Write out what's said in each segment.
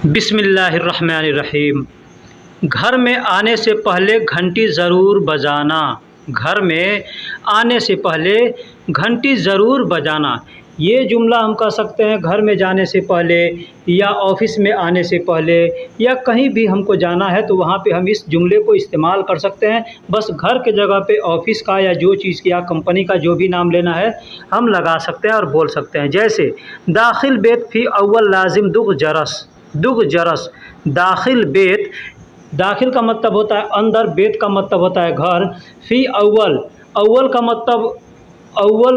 बिस्मिल्लाहिर्रहमानिर्रहीम। घर में आने से पहले घंटी ज़रूर बजाना। घर में आने से पहले घंटी ज़रूर बजाना, ये जुमला हम कह सकते हैं घर में जाने से पहले या ऑफ़िस में आने से पहले या कहीं भी हमको जाना है तो वहाँ पे हम इस जुमले को इस्तेमाल कर सकते हैं। बस घर के जगह पे ऑफ़िस का या जो चीज़ या कंपनी का जो भी नाम लेना है हम लगा सकते हैं और बोल सकते हैं। जैसे दाखिल बेत फ़ी अव्वल लाजिम दुग जरस। दुग जरस, दाखिल बेत, दाखिल का मतलब होता है अंदर, बेत का मतलब होता है घर। फ़ी अव्वल, अव्वल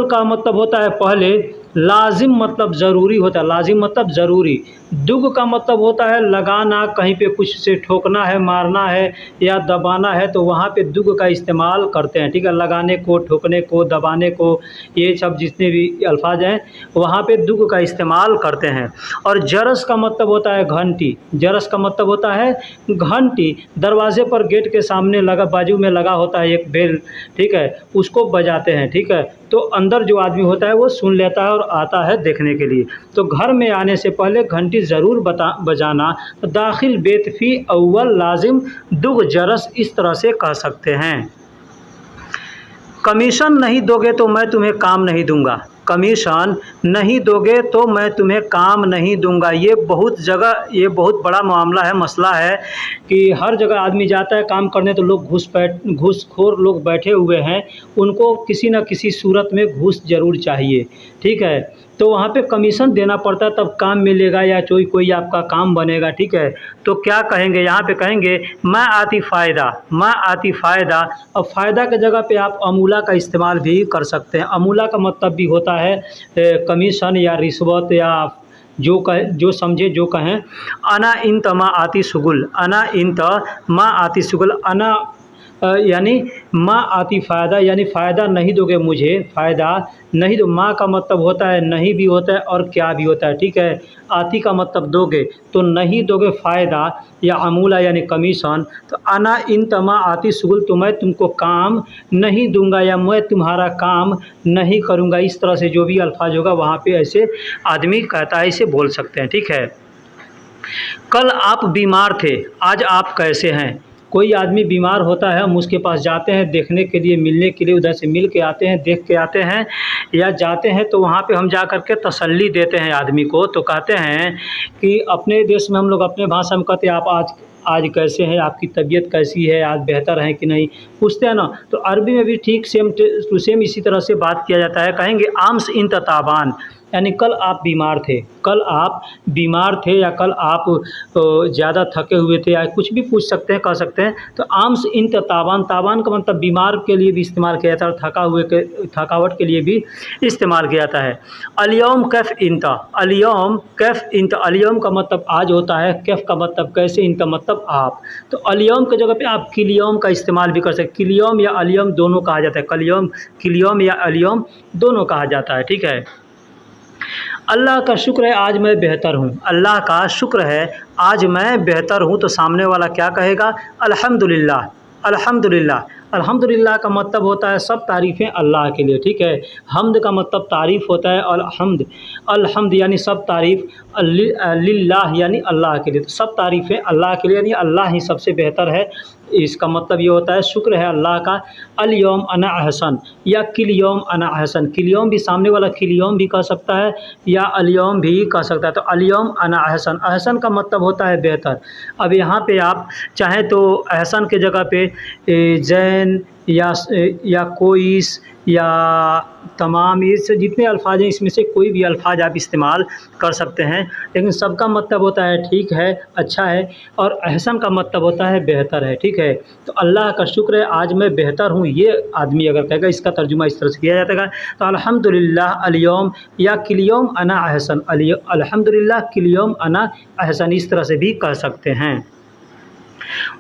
का मतलब होता है पहले। लाजिम मतलब ज़रूरी होता है, लाजिम मतलब ज़रूरी। दुग का मतलब होता है लगाना, कहीं पे कुछ से ठोकना है, मारना है या दबाना है तो वहाँ पे दुग का इस्तेमाल करते हैं, ठीक है। लगाने को, ठोकने को, दबाने को, ये सब जितने भी अल्फाज हैं वहाँ पे दुग का इस्तेमाल करते हैं। और जरस का मतलब होता है घंटी। जरस का मतलब होता है घंटी। दरवाज़े पर गेट के सामने लगा, बाजू में लगा होता है एक बेल, ठीक है, उसको बजाते हैं, ठीक है। तो अंदर जो आदमी होता है वो सुन लेता है और आता है देखने के लिए। तो घर में आने से पहले घंटी ज़रूर बजाना। दाखिल बेत फ़ी अव्वल लाजिम दुग जरस, इस तरह से कह सकते हैं। कमीशन नहीं दोगे तो मैं तुम्हें काम नहीं दूंगा। कमीशन नहीं दोगे तो मैं तुम्हें काम नहीं दूंगा। ये बहुत बड़ा मामला है, मसला है कि हर जगह आदमी जाता है काम करने तो लोग घूसखोर लोग बैठे हुए हैं, उनको किसी न किसी सूरत में घूस ज़रूर चाहिए, ठीक है। तो वहाँ पे कमीशन देना पड़ता है तब काम मिलेगा या कोई आपका काम बनेगा, ठीक है। तो क्या कहेंगे यहाँ पे, कहेंगे मैं आती फ़ायदा, मैं आती फ़ायदा। और फ़ायदा की जगह पे आप अमूला का इस्तेमाल भी कर सकते हैं। अमूला का मतलब भी होता है कमीशन या रिश्वत या जो समझे जो कहें। अना इंत मा आती शुगुल, अना इंत मा आती शुगुल। अना यानी माँ आती फ़ायदा, यानी फ़ायदा नहीं दोगे मुझे, फ़ायदा नहीं दो। माँ का मतलब होता है नहीं भी होता है और क्या भी होता है, ठीक है। आती का मतलब दोगे, तो नहीं दोगे फ़ायदा या अमूला यानी कमीशन। तो अना इन तमा आती शुगुल, तो मैं तुमको काम नहीं दूंगा या मैं तुम्हारा काम नहीं करूँगा। इस तरह से जो भी अल्फाज होगा वहाँ पे ऐसे आदमी कहता है, इसे बोल सकते हैं, ठीक है। कल आप बीमार थे, आज आप कैसे हैं। कोई आदमी बीमार होता है, हम उसके पास जाते हैं देखने के लिए, मिलने के लिए, उधर से मिल के आते हैं, देख के आते हैं या जाते हैं तो वहाँ पे हम जा कर के तसल्ली देते हैं आदमी को। तो कहते हैं कि अपने देश में हम लोग अपने भाषा में कहते हैं आप आज कैसे हैं, आपकी तबीयत कैसी है, आज बेहतर है कि नहीं, पूछते हैं ना। तो अरबी में भी ठीक सेम टू सेम इसी तरह से बात किया जाता है। कहेंगे आम्स इन ताबान, यानी कल आप बीमार थे, कल आप बीमार थे या कल आप ज़्यादा थके हुए थे या कुछ भी पूछ सकते हैं, कह सकते हैं। तो आम्स इन ताबान, ताबान का मतलब बीमार के लिए भी इस्तेमाल किया जाता है और थकावट के लिए भी इस्तेमाल किया जाता है। अलियौम कैफ़ इंता, अलियौम कैफ़ इंता, अलियौम का मतलब आज होता है, कैफ़ का मतलब कैसे, इंता मतलब आप। तो अलियौम की जगह पे आप किलियौम का इस्तेमाल भी कर सकते हैं। किलियौम या अलियौम दोनों कहा जाता है, किलियौम या अलियौम दोनों कहा जाता है, ठीक है। अल्लाह का शुक्र है आज मैं बेहतर हूँ, अल्लाह का शुक्र है आज मैं बेहतर हूँ। तो सामने वाला क्या कहेगा, अल्हम्दुलिल्लाह, अल्हम्दुलिल्लाह। अल्हम्दुलिल्लाह का मतलब होता है सब तारीफ़ें अल्लाह के लिए, ठीक है। हम्द का मतलब तारीफ़ होता है और अलहम्द यानी सब तारीफ़, लिल्लाह यानी अल्लाह के लिए। तो सब तारीफ़ें अल्लाह के लिए, यानी अल्लाह ही सबसे बेहतर है। इसका मतलब ये होता है शुक्र है अल्लाह का। अल-यौम अना अहसन या किल-यौम अना अहसन, किल-यौम भी सामने वाला किल-यौम भी कह सकता है या अल-यौम भी कह सकता है। तो अल-यौम अना अहसन, अहसन का मतलब होता है बेहतर। अब यहाँ पे आप चाहें तो अहसन के जगह पे जैन या कोइस या तमाम, ये जितने अल्फाज हैं इसमें से कोई भी अल्फाज आप इस्तेमाल कर सकते हैं, लेकिन सबका मतलब होता है ठीक है, अच्छा है। और अहसन का मतलब होता है बेहतर है, ठीक है। तो अल्लाह का शुक्र है आज मैं बेहतर हूँ, ये आदमी अगर कहेगा, इसका तर्जुमा इस तरह से किया जाता है। तो अल्हम्दुलिल्लाह अल-यौम या किल-यौम अना अहसन, अल्हम्दुलिल्लाह किल-यौम अना अहसन, इस तरह से भी कह सकते हैं।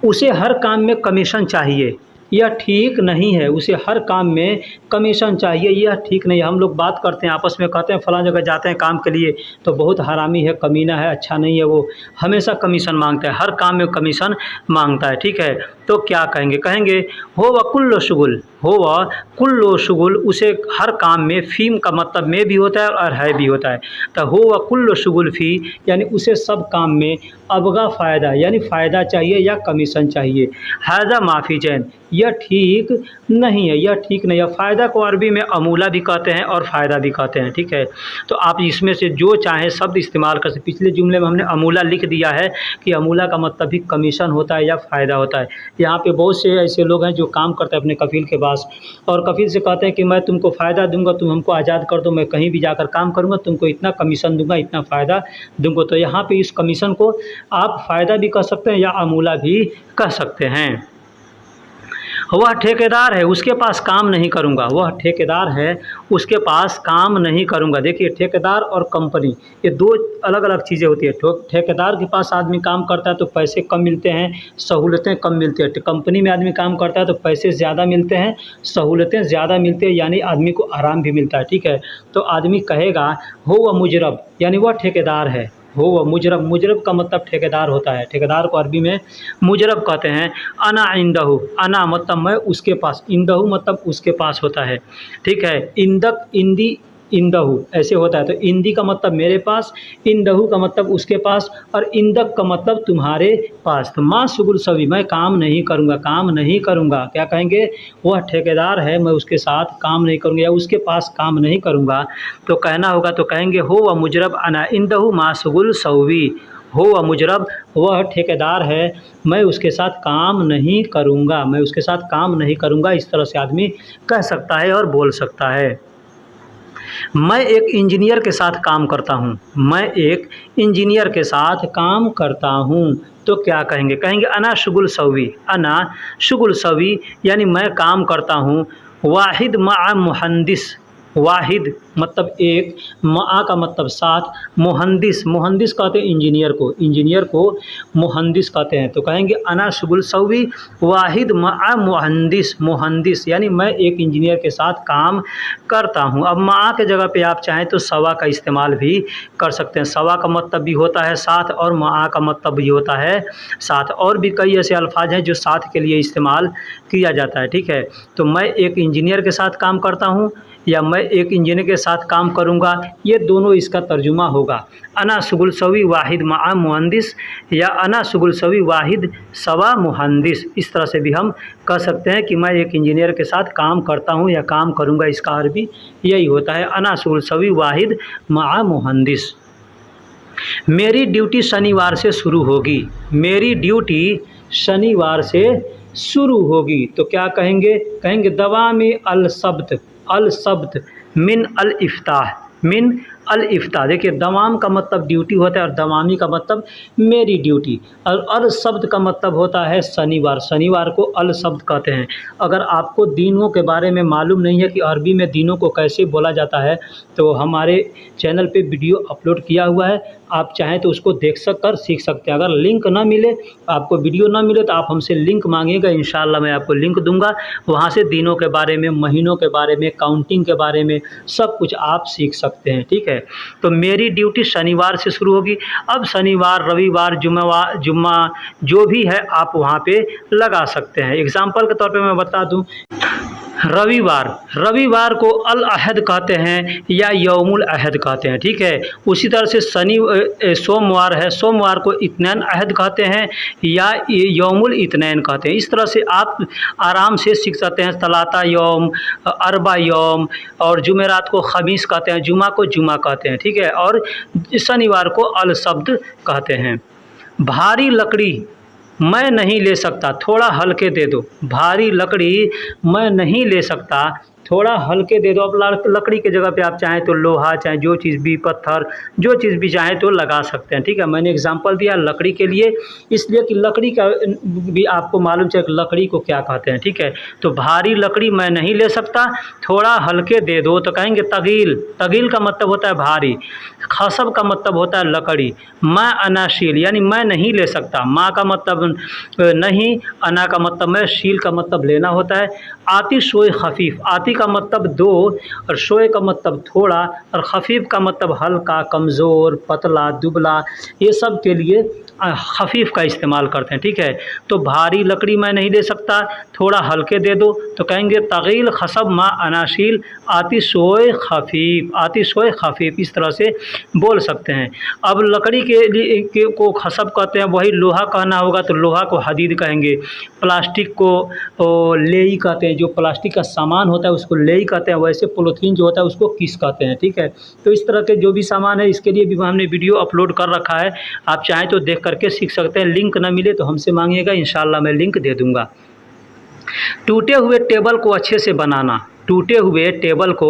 उसे हर काम में कमीशन चाहिए, यह ठीक नहीं है। उसे हर काम में कमीशन चाहिए, यह ठीक नहीं है। हम लोग बात करते हैं आपस में, कहते हैं फ़लाँ जगह जाते हैं काम के लिए तो बहुत हरामी है, कमीना है, अच्छा नहीं है, वो हमेशा कमीशन मांगता है, हर काम में कमीशन मांगता है, ठीक है। तो क्या कहेंगे, कहेंगे हो व कुल्लो शुगुल, हो व कुल्लो शुगुल, उसे हर काम में, फ़ीम का मतलब में भी होता है और है भी होता है। तो हो व कुल्लो शुगुल फ़ी यानी उसे सब काम में अबगा फ़ायदा यानी फ़ायदा चाहिए या कमीशन चाहिए। हाज़ा माफ़ी जैन, यह ठीक नहीं है, यह ठीक नहीं है। फ़ायदा को अरबी में अमूला भी कहते हैं और फ़ायदा भी कहते हैं, ठीक है। तो आप इसमें से जो चाहें शब्द इस्तेमाल कर सकते। पिछले जुमले में हमने अमूला लिख दिया है कि अमूला का मतलब भी कमीशन होता है या फ़ायदा होता है। यहाँ पे बहुत से ऐसे लोग हैं जो काम करते हैं अपने कफ़ील के पास और कफ़ील से कहते हैं कि मैं तुमको फ़ायदा दूंगा, तुम हमको आज़ाद कर दो, मैं कहीं भी जाकर काम करूँगा, तुमको इतना कमीशन दूंगा, इतना फ़ायदा दूंगा। तो यहाँ पे इस कमीशन को आप फ़ायदा भी कह सकते हैं या अमूला भी कह सकते हैं। वह ठेकेदार है, उसके पास काम नहीं करूँगा, वह ठेकेदार है, उसके पास काम नहीं करूँगा। देखिए ठेकेदार और कंपनी ये दो अलग अलग चीज़ें होती है। ठेकेदार के पास आदमी काम करता है तो पैसे कम मिलते हैं, सहूलतें कम मिलती हैं। कंपनी में आदमी काम करता है तो पैसे ज़्यादा मिलते हैं, सहूलतें ज़्यादा मिलती हैं, यानी आदमी को आराम भी मिलता है, ठीक है। तो आदमी कहेगा हो वह मुजरब, यानी वह ठेकेदार है। हो वह मुजरब, मुजरब का मतलब ठेकेदार होता है। ठेकेदार को अरबी में मुजरब कहते हैं। अना इंदहू, अना मतलब मैं उसके पास, इंदहू मतलब उसके पास होता है, ठीक है। इंदक, इंदी, इंदहू ऐसे होता है। तो इंदी का मतलब मेरे पास, इंदहू का मतलब उसके पास और इंदक का मतलब तुम्हारे पास। तो माँ शुगुल सभी, मैं काम नहीं करूँगा, काम नहीं करूँगा। क्या कहेंगे, वह ठेकेदार है, मैं उसके साथ काम नहीं करूँगा या उसके पास काम नहीं करूँगा। तो कहना होगा तो कहेंगे हो व मुजरब अना इंदहू माँ शुगुल सवी, हो व मुजरब, वह ठेकेदार है, मैं उसके साथ काम नहीं करूँगा, मैं उसके साथ काम नहीं करूँगा। इस तरह से आदमी कह सकता है और बोल सकता है। मैं एक इंजीनियर के साथ काम करता हूँ, मैं एक इंजीनियर के साथ काम करता हूँ। तो क्या कहेंगे, कहेंगे अना शुगुल सवी, अना शुगुल सवी यानी मैं काम करता हूँ। वाहिद मा मुहंदिस, वाहिद मतलब एक, मा का मतलब साथ, मुहंदिस, मुहंदिस कहते हैं इंजीनियर को, इंजीनियर को मुहंदिस कहते हैं। तो कहेंगे अना शुगुल सवी वाहिद मा मुहंदिस, मुहंदिस यानी मैं एक इंजीनियर के साथ काम करता हूँ। अब मा के जगह पे आप चाहें तो सवा का इस्तेमाल भी कर सकते हैं। सवा का मतलब भी होता है साथ और मा का मतलब भी होता है साथ। और भी कई ऐसे अल्फाज हैं जो साथ के लिए इस्तेमाल किया जाता है, ठीक है। तो मैं एक इंजीनियर के साथ काम करता हूँ या मैं एक इंजीनियर के साथ काम करूँगा, ये दोनों इसका तर्जुमा होगा। अना शुगुल सवी वाहिद मा मुहंदिस या अना शुगुल सवी वाहिद सवा मुहंदिस। इस तरह से भी हम कह सकते हैं कि मैं एक इंजीनियर के साथ काम करता हूँ या काम करूँगा, इसका अरबी यही होता है अना शुगुल सवी वाहिद मा मुहंदिस। मेरी ड्यूटी शनिवार से शुरू होगी, मेरी ड्यूटी शनिवार से शुरू होगी। तो क्या कहेंगे, कहेंगे दवामी अल शब्द, अल शब्द मिन अल इफ्ताह, मिन अल इफ्ताह। देखिए दवाम का मतलब ड्यूटी होता है और दवामी का मतलब मेरी ड्यूटी, और अल शब्द का मतलब होता है शनिवार, शनिवार को अल शब्द कहते हैं। अगर आपको दिनों के बारे में मालूम नहीं है कि अरबी में दिनों को कैसे बोला जाता है तो हमारे चैनल पे वीडियो अपलोड किया हुआ है, आप चाहें तो उसको देख कर सीख सकते हैं। अगर लिंक ना मिले, आपको वीडियो ना मिले तो आप हमसे लिंक मांगिएगा, इंशाल्लाह मैं आपको लिंक दूंगा। वहाँ से दिनों के बारे में, महीनों के बारे में, काउंटिंग के बारे में सब कुछ आप सीख सकते हैं, ठीक है। तो मेरी ड्यूटी शनिवार से शुरू होगी। अब शनिवार, रविवार, जुम्मा जो भी है आप वहाँ पे लगा सकते हैं। एग्जाम्पल के तौर पे मैं बता दूं, रविवार, रविवार को अल अहद कहते हैं या यौमुल अहद कहते हैं, ठीक है। उसी तरह से सोमवार है, सोमवार को इत्नैन अहद कहते हैं या यौमुल इत्नैन कहते हैं। इस तरह से आप आराम से सीख सकते हैं। तलाता यौम, अरबा यौम, और जुमेरात को खमीस कहते हैं, जुमा को जुमा कहते हैं, ठीक है। और शनिवार को अल शब्द कहते हैं। भारी लकड़ी मैं नहीं ले सकता, थोड़ा हल्के दे दो, भारी लकड़ी मैं नहीं ले सकता, थोड़ा हल्के दे दो। अब लकड़ी के जगह पे आप चाहें तो लोहा, चाहे जो चीज़ भी, पत्थर, जो चीज़ भी चाहें तो लगा सकते हैं, ठीक है। मैंने एग्जांपल दिया लकड़ी के लिए, इसलिए कि लकड़ी का भी आपको मालूम चाहिए कि लकड़ी को क्या कहते हैं, ठीक है। तो भारी लकड़ी मैं नहीं ले सकता, थोड़ा हल्के दे दो। तो कहेंगे तगील, तगील का मतलब होता है भारी, खसब का मतलब होता है लकड़ी, मैं अनाशील यानी मैं नहीं ले सकता, माँ का मतलब नहीं, अना का मतलब मैं, शील का मतलब लेना होता है। आती शोए खफीफ, आती का मतलब दो और शोए का मतलब थोड़ा और खफीफ का मतलब हल्का, कमज़ोर, पतला, दुबला, ये सब के लिए खफ़ीफ़ का इस्तेमाल करते हैं, ठीक है। तो भारी लकड़ी मैं नहीं दे सकता, थोड़ा हल्के दे दो, तो कहेंगे तग़ील खसब मा अनाशील आतिशोए खफ़ीफ़, आतिशोए खफ़ीफ़, इस तरह से बोल सकते हैं। अब लकड़ी के लिए को खसब कहते हैं, वही लोहा कहना होगा तो लोहा को हदीद कहेंगे। प्लास्टिक को लेई कहते हैं, जो प्लास्टिक का सामान होता है उसको लेई कहते हैं, वैसे पॉलीथीन जो होता है उसको किस कहते हैं, ठीक है। तो इस तरह के जो भी सामान है इसके लिए भी हमने वीडियो अपलोड कर रखा है, आप चाहें तो देख करके सीख सकते हैं। लिंक ना मिले तो हमसे मांगिएगा, इंशाल्लाह मैं लिंक दे दूँगा। टूटे हुए टेबल को अच्छे से बनाना, टूटे हुए टेबल को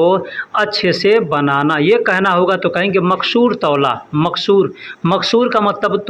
अच्छे से बनाना, ये कहना होगा तो कहेंगे मकसूर तौला। मकसूर, मकसूर का मतलब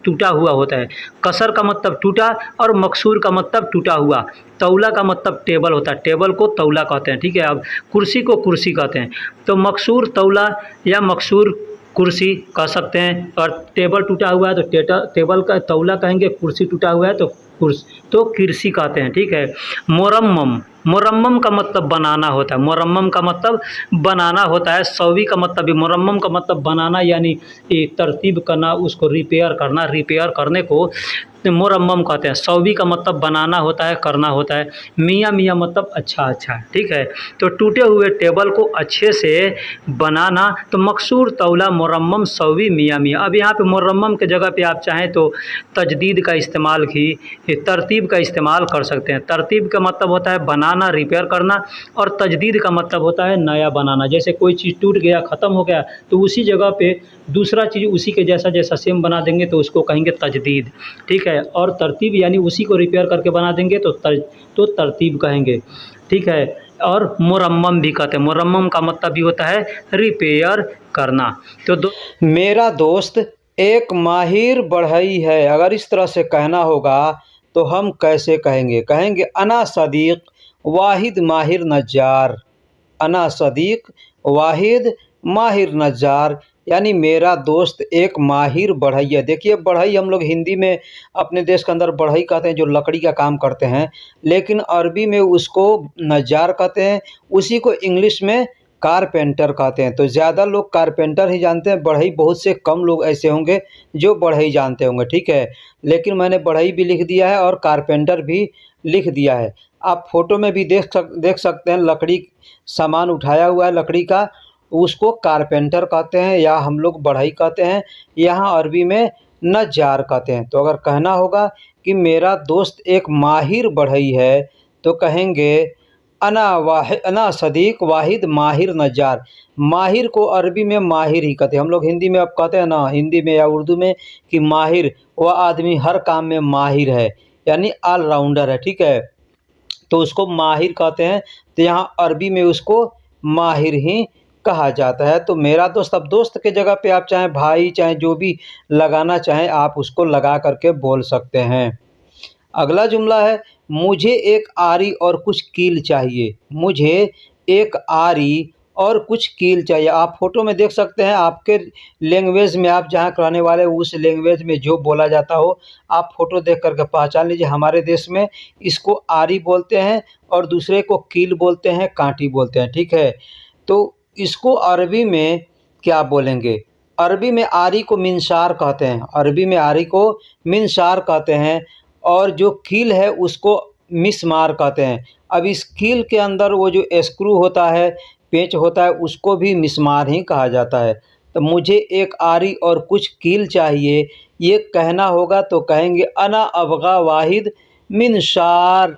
टूटा हुआ होता है। कसर का मतलब टूटा और मकसूर का मतलब टूटा हुआ। तौला का मतलब टेबल होता है, टेबल को तौला कहते हैं, ठीक है। अब कुर्सी को कुर्सी कहते हैं, तो मकसूर तौला या मकसूर कुर्सी कह सकते हैं। और टेबल टूटा हुआ है तो टेबल का तौला कहेंगे, कुर्सी टूटा हुआ है तो किरसी कहते हैं, ठीक है। मुरम्मम, मुरम्मम का मतलब बनाना होता है, मुरम्मम का मतलब बनाना होता है। सौवी का मतलब भी, मुरम्मम का मतलब बनाना यानी तरतीब करना, उसको रिपेयर करना, रिपेयर करने को मुरम्मम कहते हैं। सौवी का मतलब बनाना होता है, करना होता है। मियाँ मियाँ मतलब अच्छा अच्छा, ठीक है। तो टूटे हुए टेबल को अच्छे से बनाना, तो मकसूर तौला मुरम्मम सौवी मियाँ मियाँ। अब यहाँ पे मुरम्मम के जगह पे आप चाहें तो तजदीद का इस्तेमाल की, तरतीब का इस्तेमाल कर सकते हैं। तरतीब का मतलब होता है बनाना, रिपेयर करना, और तजदीद का मतलब होता है नया बनाना। जैसे कोई चीज़ टूट गया, ख़त्म हो गया, तो उसी जगह पे दूसरा चीज़ उसी के जैसा जैसा सेम बना देंगे तो उसको कहेंगे तजदीद, ठीक है। और तरतीब यानी उसी को रिपेयर करके बना देंगे तो तरतीब कहेंगे, ठीक है। और मुरम्मम भी कहते हैं, मुरम्मम का मतलब भी होता है रिपेयर करना। तो मेरा दोस्त एक माहिर बढ़ई है, अगर इस तरह से कहना होगा तो हम कैसे कहेंगे? कहेंगे अना सदीक वाहिद माहिर नज्जार, अना सदीक वाहिद माहिर नज्जार, यानी मेरा दोस्त एक माहिर बढ़ई है। देखिए बढ़ई हम लोग हिंदी में अपने देश के अंदर बढ़ई कहते हैं जो लकड़ी का काम करते हैं, लेकिन अरबी में उसको नज्जार कहते हैं, उसी को इंग्लिश में कारपेंटर कहते हैं। तो ज़्यादा लोग कारपेंटर ही जानते हैं, बढ़ई बहुत से कम लोग ऐसे होंगे जो बढ़ई जानते होंगे, ठीक है। लेकिन मैंने बढ़ई भी लिख दिया है और कारपेंटर भी लिख दिया है। आप फोटो में भी देख सकते हैं, लकड़ी सामान उठाया हुआ है लकड़ी का, उसको कारपेंटर कहते हैं या हम लोग बढ़ई कहते हैं, यहाँ अरबी में नज्जार कहते हैं। तो अगर कहना होगा कि मेरा दोस्त एक माहिर बढ़ई है तो कहेंगे अना सदीक वाहिद माहिर नज्जार। माहिर को अरबी में माहिर ही कहते हैं, हम लोग हिंदी में अब कहते हैं ना, हिंदी में या उर्दू में कि माहिर, वह आदमी हर काम में माहिर है, यानी ऑलराउंडर है, ठीक है। तो उसको माहिर कहते हैं, तो यहाँ अरबी में उसको माहिर ही कहा जाता है। तो मेरा दोस्त, अब दोस्त के जगह पे आप चाहे भाई, चाहे जो भी लगाना चाहें आप उसको लगा करके बोल सकते हैं। अगला जुमला है मुझे एक आरी और कुछ कील चाहिए, मुझे एक आरी और कुछ कील चाहिए। आप फोटो में देख सकते हैं, आपके लैंग्वेज में आप जहाँ के रहने वाले उस लैंग्वेज में जो बोला जाता हो आप फोटो देख करके पहचान लीजिए। हमारे देश में इसको आरी बोलते हैं और दूसरे को कील बोलते हैं, कांटी बोलते हैं, ठीक है। तो इसको अरबी में क्या बोलेंगे? अरबी में आरी को मिंशार कहते हैं, अरबी में आरी को मिंशार कहते हैं, और जो कील है उसको मिस्मार कहते हैं। अब इस कील के अंदर वो जो स्क्रू होता है, पेंच होता है, उसको भी मिस्मार ही कहा जाता है। तो मुझे एक आरी और कुछ कील चाहिए, ये कहना होगा तो कहेंगे अना अबगा वाहिद मिंशार,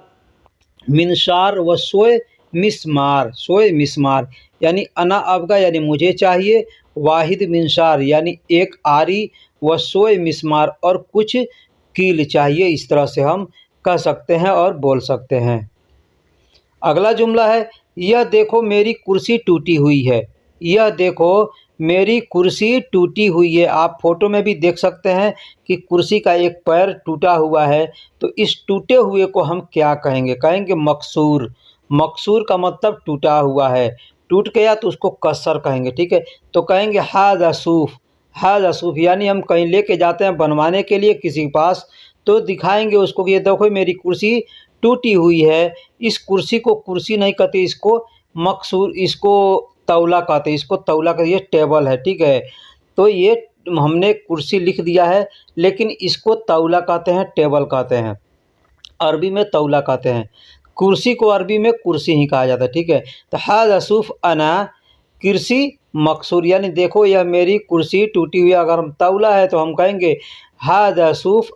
मिंशार व सोए मिस्मार, सोए मिस्मार, यानी अना अबगा यानी मुझे चाहिए, वाहिद मिंशार यानी एक आरी, व सोए मिस्मार और कुछ कील चाहिए। इस तरह से हम कह सकते हैं और बोल सकते हैं। अगला जुमला है यह देखो मेरी कुर्सी टूटी हुई है, यह देखो मेरी कुर्सी टूटी हुई है। आप फोटो में भी देख सकते हैं कि कुर्सी का एक पैर टूटा हुआ है, तो इस टूटे हुए को हम क्या कहेंगे? कहेंगे मकसूर। मकसूर का मतलब टूटा हुआ है, टूट गया तो उसको कसर कहेंगे, ठीक है। तो कहेंगे हाज़ा सूफ, हाज़ा सूफ, यानी हम कहीं लेके जाते हैं बनवाने के लिए किसी के पास, तो दिखाएंगे उसको कि ये देखो मेरी कुर्सी टूटी हुई है। इस कुर्सी को कुर्सी नहीं कहते, इसको मकसूर, इसको तौला कहते हैं, इसको तौला कहते, ये टेबल है, ठीक है। तो ये हमने कुर्सी लिख दिया है, लेकिन इसको तौला कहते हैं, टेबल कहते हैं। अरबी में तौला कहते हैं। कुर्सी को अरबी में कुर्सी ही कहा जाता है, ठीक है। तो हाज़ा सूफ़ अना कुर्सी मकसूर, यानी देखो यह मेरी कुर्सी टूटी हुई है। अगर हम तौला है तो हम कहेंगे हाज़ा सूफ़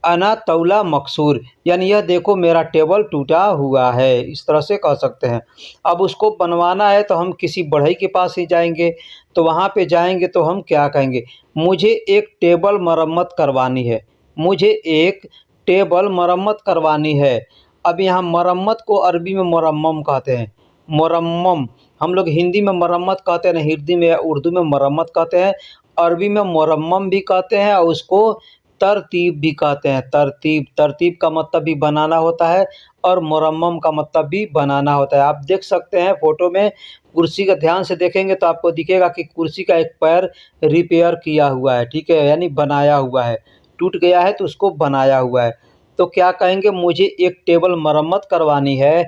अना तौला मकसूर, यानी यह देखो मेरा टेबल टूटा हुआ है, इस तरह से कह सकते हैं। अब उसको बनवाना है तो हम किसी बढ़ई के पास ही जाएंगे, तो वहाँ पे जाएंगे तो हम क्या कहेंगे, मुझे एक टेबल मरम्मत करवानी है, मुझे एक टेबल मरम्मत करवानी है। अब यहाँ मरम्मत को अरबी में मुरम्मम कहते हैं। मुरम्मम हम लोग हिंदी में मरम्मत कहते हैं, हिंदी में या उर्दू में मरम्मत कहते हैं, अरबी में मुरम्मम भी कहते हैं और उसको तरतीब भी कहते हैं। तरतीब, तरतीब का मतलब भी बनाना होता है और मुरम्मम का मतलब भी बनाना होता है। आप देख सकते हैं फ़ोटो में, कुर्सी का ध्यान से देखेंगे तो आपको दिखेगा कि कुर्सी का एक पैर रिपेयर किया हुआ है, ठीक है, यानी बनाया हुआ है। टूट गया है तो उसको बनाया हुआ है। तो क्या कहेंगे, मुझे एक टेबल मरम्मत करवानी है,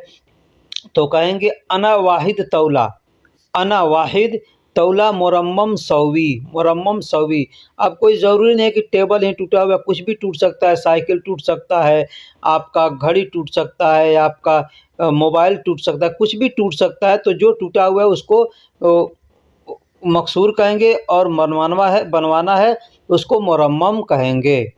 तो कहेंगे अना वाहिद तौला, अना वाहिद तौला मुरम्मम सौवी, मुरम्मम सौवी। अब कोई ज़रूरी नहीं है कि टेबल ही टूटा हुआ है, कुछ भी टूट सकता है, साइकिल टूट सकता है, आपका घड़ी टूट सकता है, आपका मोबाइल टूट सकता है, कुछ भी टूट सकता है। तो जो टूटा हुआ है उसको मकसूर कहेंगे और बनवाना है उसको मुरम्मम कहेंगे।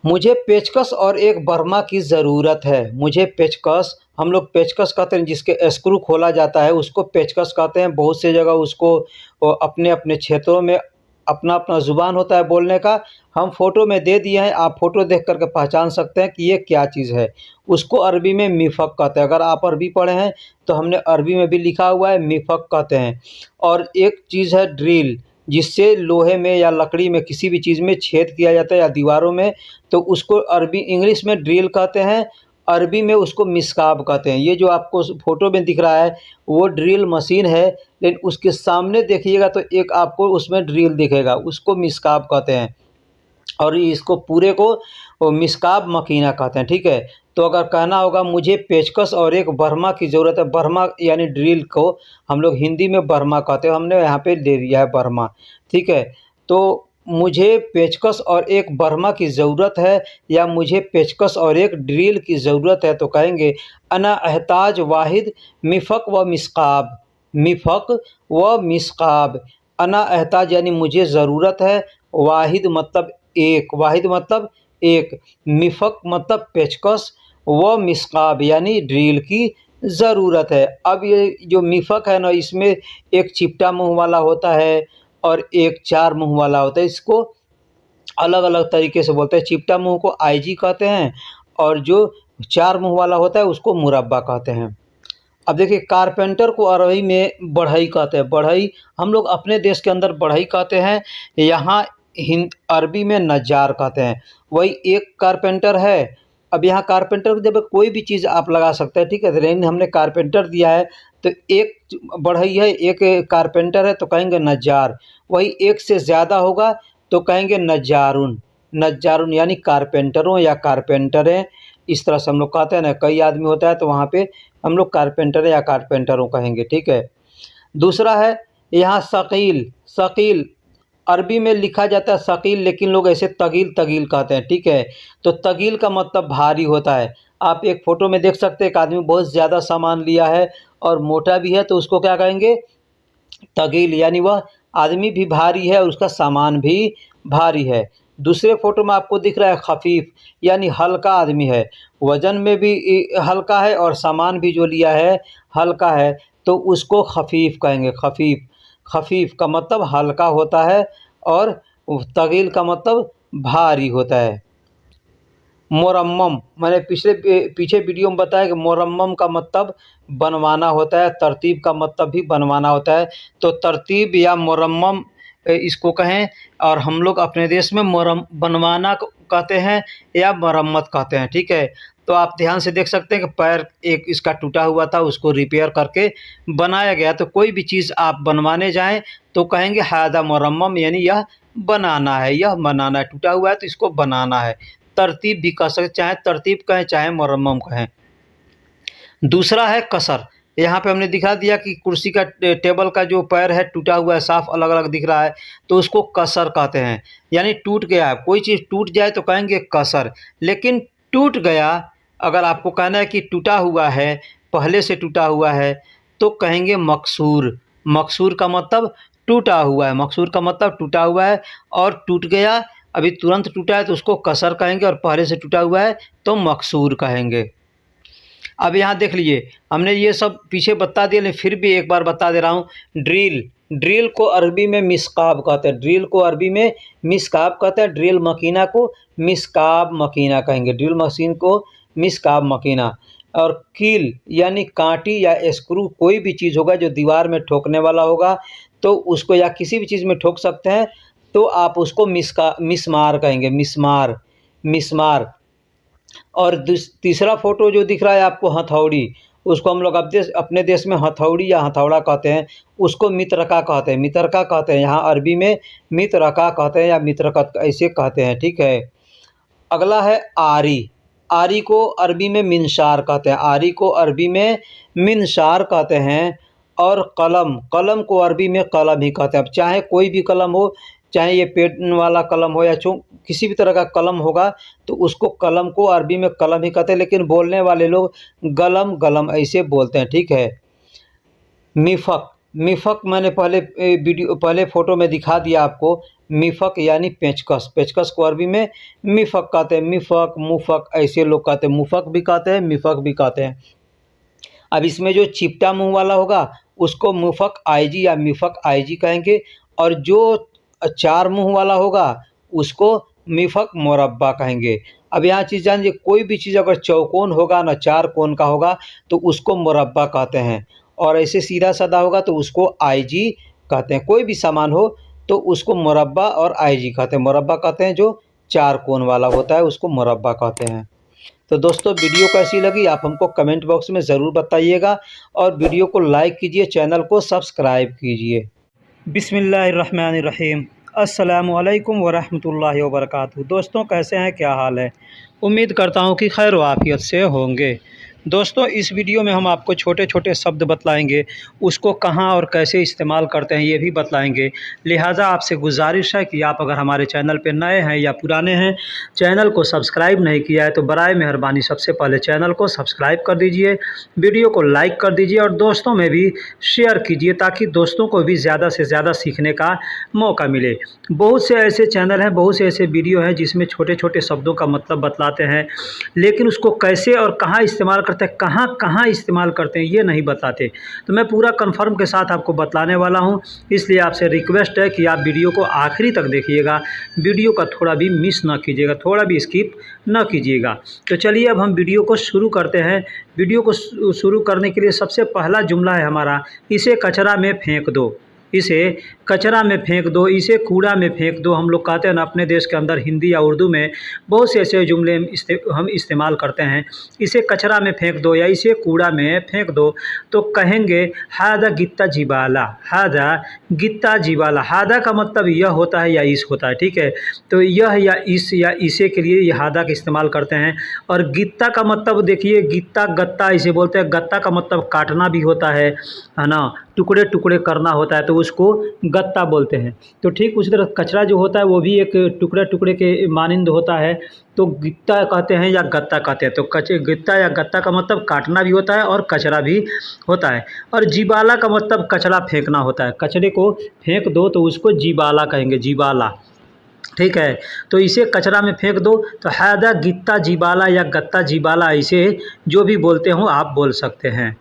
मुझे पेचकस और एक बर्मा की ज़रूरत है। मुझे पेचकस, हम लोग पेचकस कहते हैं जिसके स्क्रू खोला जाता है, उसको पेचकस कहते हैं। बहुत सी जगह उसको अपने-अपने क्षेत्रों में अपना-अपना ज़ुबान होता है बोलने का। हम फ़ोटो में दे दिए हैं, आप फ़ोटो देख कर के पहचान सकते हैं कि ये क्या चीज़ है। उसको अरबी में मिफ़क कहते हैं। अगर आप अरबी पढ़े हैं तो हमने अरबी में भी लिखा हुआ है, मिफ़क कहते हैं। और एक चीज़ है ड्रिल, जिससे लोहे में या लकड़ी में किसी भी चीज़ में छेद किया जाता है या दीवारों में, तो उसको अरबी इंग्लिश में ड्रिल कहते हैं, अरबी में उसको मिस्काब कहते हैं। ये जो आपको फ़ोटो में दिख रहा है वो ड्रिल मशीन है, लेकिन उसके सामने देखिएगा तो एक आपको उसमें ड्रिल दिखेगा, उसको मिस्काब कहते हैं। और इसको पूरे को मिस्काब मकीना कहते हैं, ठीक है। तो अगर कहना होगा मुझे पेचकस और एक बर्मा की ज़रूरत है, बर्मा यानी ड्रिल को हम लोग हिंदी में बर्मा कहते हैं, हमने यहाँ पे ले लिया है बर्मा, ठीक है। तो मुझे पेचकस और एक बर्मा की ज़रूरत है या मुझे पेचकस और एक ड्रिल की ज़रूरत है, तो कहेंगे अना अहताज वाहिद मिफ़क व मिस्काब, मिफ़क व मिस्काब। अना अहताज यानी मुझे ज़रूरत है, वाहिद मतलब एक, वाहिद मतलब एक, मिफ़क मतलब पेचकस, व मिस्काब यानी ड्रिल की ज़रूरत है। अब ये जो मिफ़क है ना, इसमें एक चिपटा मुँह वाला होता है और एक चार मुँह वाला होता है। इसको अलग-अलग तरीके से बोलते हैं। चिपटा मुँह को आईजी कहते हैं और जो चार मुँह वाला होता है उसको मुरब्बा कहते हैं। अब देखिए कारपेंटर को अरबी में बढ़ई कहते हैं। बढ़ई हम लोग अपने देश के अंदर बढ़ई कहते हैं, यहाँ अरबी में नज्जार कहते हैं। वही एक कारपेंटर है। अब यहाँ कारपेंटर जब कोई भी चीज़ आप लगा सकते हैं, ठीक है, लेकिन हमने कारपेंटर दिया है तो एक बढ़ई है, एक कारपेंटर है, तो कहेंगे नज्जार। वही एक से ज़्यादा होगा तो कहेंगे नज्जारुन, नज्जारुन यानी कारपेंटरों या कारपेंटरें, इस तरह से हम लोग कहते हैं ना। कई आदमी होता है तो वहाँ पे हम लोग कारपेंटर या कारपेंटरों कहेंगे, ठीक है। दूसरा है यहाँ सकील, सकील अरबी में लिखा जाता है सकील, लेकिन लोग ऐसे तगील तगील कहते हैं, ठीक है। तो तगील का मतलब भारी होता है। आप एक फ़ोटो में देख सकते हैं एक आदमी बहुत ज़्यादा सामान लिया है और मोटा भी है, तो उसको क्या कहेंगे, तगील, यानी वह आदमी भी भारी है और उसका सामान भी भारी है। दूसरे फ़ोटो में आपको दिख रहा है खफ़ीफ़, यानी हल्का आदमी है, वज़न में भी हल्का है और सामान भी जो लिया है हल्का है, तो उसको खफ़ीफ़ कहेंगे। खफ़ीफ़, खफ़ीफ़ का मतलब हल्का होता है और तगील का मतलब भारी होता है। मुरम्मम मैंने पीछे वीडियो में बताया कि मुरम्मम का मतलब बनवाना होता है, तरतीब का मतलब भी बनवाना होता है। तो तरतीब या मुरम्मम इसको कहें, और हम लोग अपने देश में बनवाना कहते हैं या मरम्मत कहते हैं, ठीक है। तो आप ध्यान से देख सकते हैं कि पैर एक इसका टूटा हुआ था, उसको रिपेयर करके बनाया गया। तो कोई भी चीज़ आप बनवाने जाएं तो कहेंगे हादा मुरम्मम, यानी यह बनाना है, यह बनाना है, टूटा हुआ है तो इसको बनाना है। तरतीब भी कह सकते, चाहे तरतीब कहें चाहे मुरम्मम कहें। दूसरा है कसर, यहाँ पे हमने दिखा दिया कि कुर्सी का टेबल का जो पैर है टूटा हुआ है, साफ अलग अलग दिख रहा है, तो उसको कसर कहते हैं। यानी टूट गया, कोई चीज़ टूट जाए तो कहेंगे कसर। लेकिन टूट गया, अगर आपको कहना है कि टूटा हुआ है, पहले से टूटा हुआ है, तो कहेंगे मकसूर। मकसूर का मतलब टूटा हुआ है, मकसूर का मतलब टूटा हुआ है। और टूट गया, अभी तुरंत टूटा है तो उसको कसर कहेंगे, और पहले से टूटा हुआ है तो मकसूर कहेंगे। अब यहाँ देख लीजिए, हमने ये सब पीछे बता दिया, लेकिन फिर भी एक बार बता दे रहा हूँ। ड्रिल, ड्रिल को अरबी में मिस्काब कहते हैं। ड्रिल को अरबी में मिस्काब कहते हैं। ड्रिल मकीना को मिस्काब मकीना कहेंगे। ड्रिल मशीन को मिस्काब मकीना। और कील यानी कांटी या स्क्रू, कोई भी चीज़ होगा जो दीवार में ठोकने वाला होगा तो उसको, या किसी भी चीज़ में ठोक सकते हैं, तो आप उसको मिस्मार कहेंगे। मिस्मार, मिस्मार। और तीसरा फोटो जो दिख रहा है आपको, हथौड़ी, उसको हम लोग अपने देश में हथौड़ी या हथौड़ा कहते हैं। उसको मित्रका कहते हैं, मित्रका कहते हैं। यहाँ अरबी में मित्रका कहते हैं या मित्रकत ऐसे कहते हैं, ठीक है। अगला है आरी। आरी को अरबी में मिनशार कहते हैं। आरी को अरबी में मिनशार कहते हैं। और कलम, कलम को अरबी में कलम ही कहते हैं। अब चाहे कोई भी कलम हो, चाहे ये पेन वाला कलम हो या किसी भी तरह का कलम होगा, तो उसको कलम को अरबी में कलम ही कहते हैं। लेकिन बोलने वाले लोग गलम गलम ऐसे बोलते हैं, ठीक है। मिफ़क, मिफ़क मैंने पहले फ़ोटो में दिखा दिया आपको। मिफ़क यानी पेचकस। पेचकस को अरबी में मिफ़क कहते हैं। मिफ़क, मुफ़क ऐसे लोग कहते हैं। मुफ़क भी कहते हैं, मिफ़क भी कहते हैं। अब इसमें जो चिपटा मुँह वाला होगा उसको मुफ़क आईजी या मिफ़क आईजी कहेंगे। और जो चार मुँह वाला होगा उसको मिफ़क मुरब्बा कहेंगे। अब यहाँ चीज़ जानिए, कोई भी चीज़ अगर चौकोन होगा ना, चार कोन का होगा, तो उसको मुरब्बा कहते हैं। और ऐसे सीधा साधा होगा तो उसको आईजी कहते हैं। कोई भी सामान हो तो उसको मुरब्बा और आईजी कहते हैं। मुरब्बा कहते हैं जो चार कोन वाला होता है, उसको मुरब्बा कहते हैं। तो दोस्तों, वीडियो कैसी लगी आप हमको कमेंट बॉक्स में ज़रूर बताइएगा, और वीडियो को लाइक कीजिए, चैनल को सब्सक्राइब कीजिए। बिस्मिल्लाहिर्रहमानिर्रहीम। अस्सलामुअलैकुम वरहमतुल्लाहि वबरकातुहू। दोस्तों, कैसे हैं, क्या हाल है? उम्मीद करता हूं कि खैर व आफियत से होंगे। दोस्तों, इस वीडियो में हम आपको छोटे छोटे शब्द बतलाएंगे, उसको कहाँ और कैसे इस्तेमाल करते हैं ये भी बतलाएंगे। लिहाजा आपसे गुजारिश है कि आप अगर हमारे चैनल पर नए हैं या पुराने हैं, चैनल को सब्सक्राइब नहीं किया है तो बराए मेहरबानी सबसे पहले चैनल को सब्सक्राइब कर दीजिए, वीडियो को लाइक कर दीजिए और दोस्तों में भी शेयर कीजिए, ताकि दोस्तों को भी ज़्यादा से ज़्यादा सीखने का मौका मिले। बहुत से ऐसे चैनल हैं, बहुत से ऐसे वीडियो हैं जिसमें छोटे छोटे शब्दों का मतलब बतलाते हैं, लेकिन उसको कैसे और कहाँ इस्तेमाल करते हैं, कहाँ कहाँ इस्तेमाल करते हैं, ये नहीं बताते। तो मैं पूरा कन्फर्म के साथ आपको बतलाने वाला हूँ, इसलिए आपसे रिक्वेस्ट है कि आप वीडियो को आखिरी तक देखिएगा, वीडियो का थोड़ा भी मिस ना कीजिएगा, थोड़ा भी स्किप ना कीजिएगा। तो चलिए अब हम वीडियो को शुरू करते हैं। वीडियो को शुरू करने के लिए सबसे पहला जुमला है हमारा, इसे कचरा में फेंक दो। इसे कचरा में फेंक दो, इसे कूड़ा में फेंक दो। हम लोग कहते हैं ना, अपने देश के अंदर हिंदी या उर्दू में बहुत से ऐसे जुमले हम इस्तेमाल करते हैं। इसे कचरा में फेंक दो या इसे कूड़ा में फेंक दो, तो कहेंगे हादा गित्ता जिबाला। हादा गित्ता जिबाला। हादा का मतलब यह होता है या इस होता है, ठीक है। तो यह या इस या इसे के लिए यह हादा का इस्तेमाल करते हैं। और गित्ता का मतलब देखिए, गित्ता गत्ता इसे बोलते हैं। गत्ता का मतलब काटना भी होता है ना, टुकड़े टुकड़े करना होता है, तो उसको गत्ता बोलते हैं। तो ठीक उसी तरह कचरा जो होता है वो भी एक टुकड़े टुकड़े के मानिंद होता है, तो गित्ता कहते हैं या गत्ता कहते हैं। तो गित्ता या गत्ता का मतलब काटना भी होता है और कचरा भी होता है। और जीबाला का मतलब कचरा फेंकना होता है। कचरे को फेंक दो तो उसको जीबाला कहेंगे, जीबाला, ठीक है। तो इसे कचरा में फेंक दो, तो हादा गित्ता जीबाला या गत्ता जीबाला, इसे जो भी बोलते हो आप बोल सकते हैं।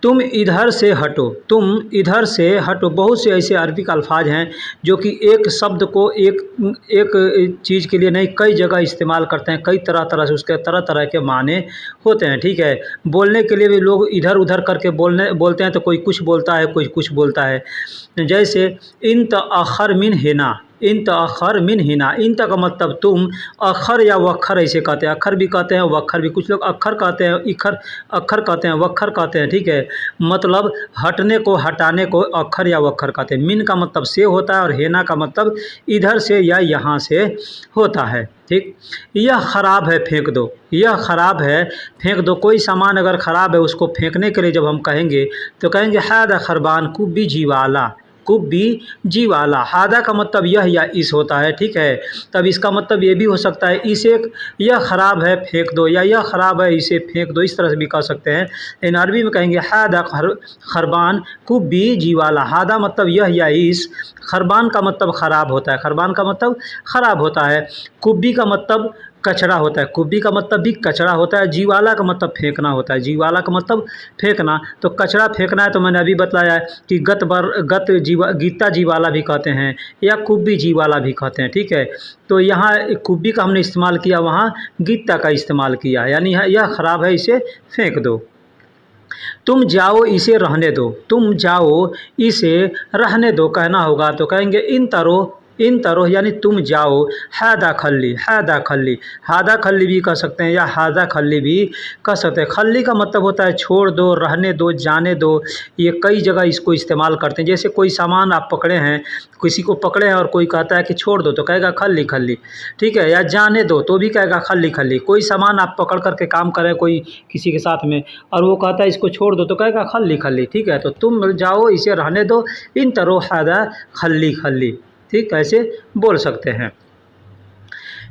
तुम इधर से हटो, तुम इधर से हटो। बहुत से ऐसे अरबिक अल्फाज हैं जो कि एक शब्द को एक चीज़ के लिए नहीं, कई जगह इस्तेमाल करते हैं, कई तरह तरह से उसके तरह तरह के माने होते हैं, ठीक है। बोलने के लिए भी लोग इधर उधर करके बोलते हैं, तो कोई कुछ बोलता है, कोई कुछ बोलता है। जैसे इन तअखर मिन हिना, इन तअखर मिन हिना। इन का मतलब तुम, अखर या वक्खर ऐसे कहते हैं, अखर भी कहते हैं वक्खर भी, कुछ लोग अखर कहते हैं, इखर अखर कहते हैं, वक्खर कहते हैं, ठीक है। मतलब हटने को, हटाने को अखर या वक्खर कहते हैं। मिन का मतलब से होता है और हेना का मतलब इधर से या यहाँ से होता है, ठीक। यह ख़राब है फेंक दो, यह ख़राब है फेंक दो। कोई सामान अगर ख़राब है उसको फेंकने के लिए जब हम कहेंगे तो कहेंगे हादा खरबान कुब्बी जीवाला, कुब्बी जीवाला। हादा का मतलब यह या इस होता है, ठीक है। तब इसका मतलब ये भी हो सकता है इसे, यह ख़राब है फेंक दो, या यह ख़राब है इसे फेंक दो, इस तरह से भी कह सकते हैं। इन अरबी में कहेंगे हादा खरबान कुब्बी जीवाला। हादा मतलब यह या इस, खरबान का मतलब ख़राब होता है, खरबान का मतलब ख़राब होता है। कुब्बी का मतलब कचरा होता है, कुब्बी का मतलब भी कचरा होता है। जीवाला का मतलब फेंकना होता है, जीवाला का मतलब फेंकना। तो कचरा फेंकना है तो मैंने अभी बताया कि गीता जीवाला भी कहते हैं या कुब्बी जीवाला भी कहते हैं, ठीक है। तो यहाँ कुब्बी का हमने इस्तेमाल किया, वहाँ गीता का इस्तेमाल किया, यानी यह ख़राब है इसे फेंक दो। तुम जाओ इसे रहने दो, तुम जाओ इसे रहने दो कहना होगा तो कहेंगे इन तरो, इन तरो यानी तुम जाओ। हादा खल्ली, हादा खल्ली, हादा खल्ली भी कह सकते हैं या हादा खल्ली भी कह सकते हैं। खल्ली का मतलब होता है छोड़ दो, रहने दो, जाने दो। ये कई जगह इसको इस्तेमाल करते हैं। जैसे कोई सामान आप पकड़े हैं, किसी को पकड़े हैं और कोई कहता है कि छोड़ दो तो कहेगा खल्ली खल्ली, ठीक है। या जाने दो तो भी कहेगा खल्ली खल्ली। कोई सामान आप पकड़ करके काम करें कोई किसी के साथ में और वो कहता है इसको छोड़ दो तो कहेगा खल्ली खल्ली, ठीक है। तो तुम जाओ इसे रहने दो, इन तरो हादा खल्ली खल्ली, ठीक, ऐसे बोल सकते हैं।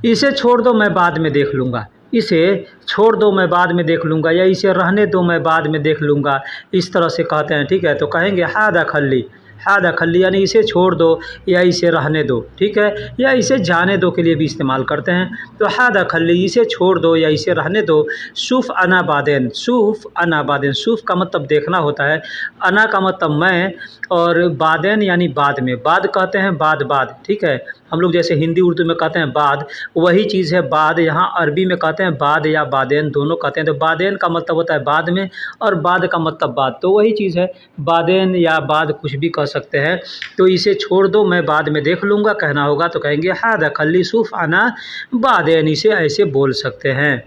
इसे छोड़ दो मैं बाद में देख लूँगा, इसे छोड़ दो मैं बाद में देख लूँगा, या इसे रहने दो मैं बाद में देख लूँगा, इस तरह से कहते हैं, ठीक है। तो कहेंगे हादा खल्ली, हादा खल्ली यानी इसे छोड़ दो या इसे रहने दो, ठीक है। या इसे जाने दो के लिए भी इस्तेमाल करते हैं। तो हादा खल्ली इसे छोड़ दो या इसे रहने दो। सूफ़ अना बादेन, सूफ़ अना बादेन, सूफ़ का मतलब देखना होता है, अना का मतलब मैं, और बादेन यानी बाद में, बाद कहते हैं बाद बाद, ठीक है। हम लोग जैसे हिंदी उर्दू में कहते हैं बाद, वही चीज़ है बाद, यहाँ अरबी में कहते हैं बाद या बादेन दोनों कहते हैं। तो बादेन का मतलब होता है बाद में और बाद का मतलब बाद, तो वही चीज़ है, बादेन या बाद कुछ भी कह सकते हैं। तो इसे छोड़ दो मैं बाद में देख लूँगा कहना होगा तो कहेंगे हादा खल्ली सूफ़ अना बादेन, इसे ऐसे बोल सकते हैं।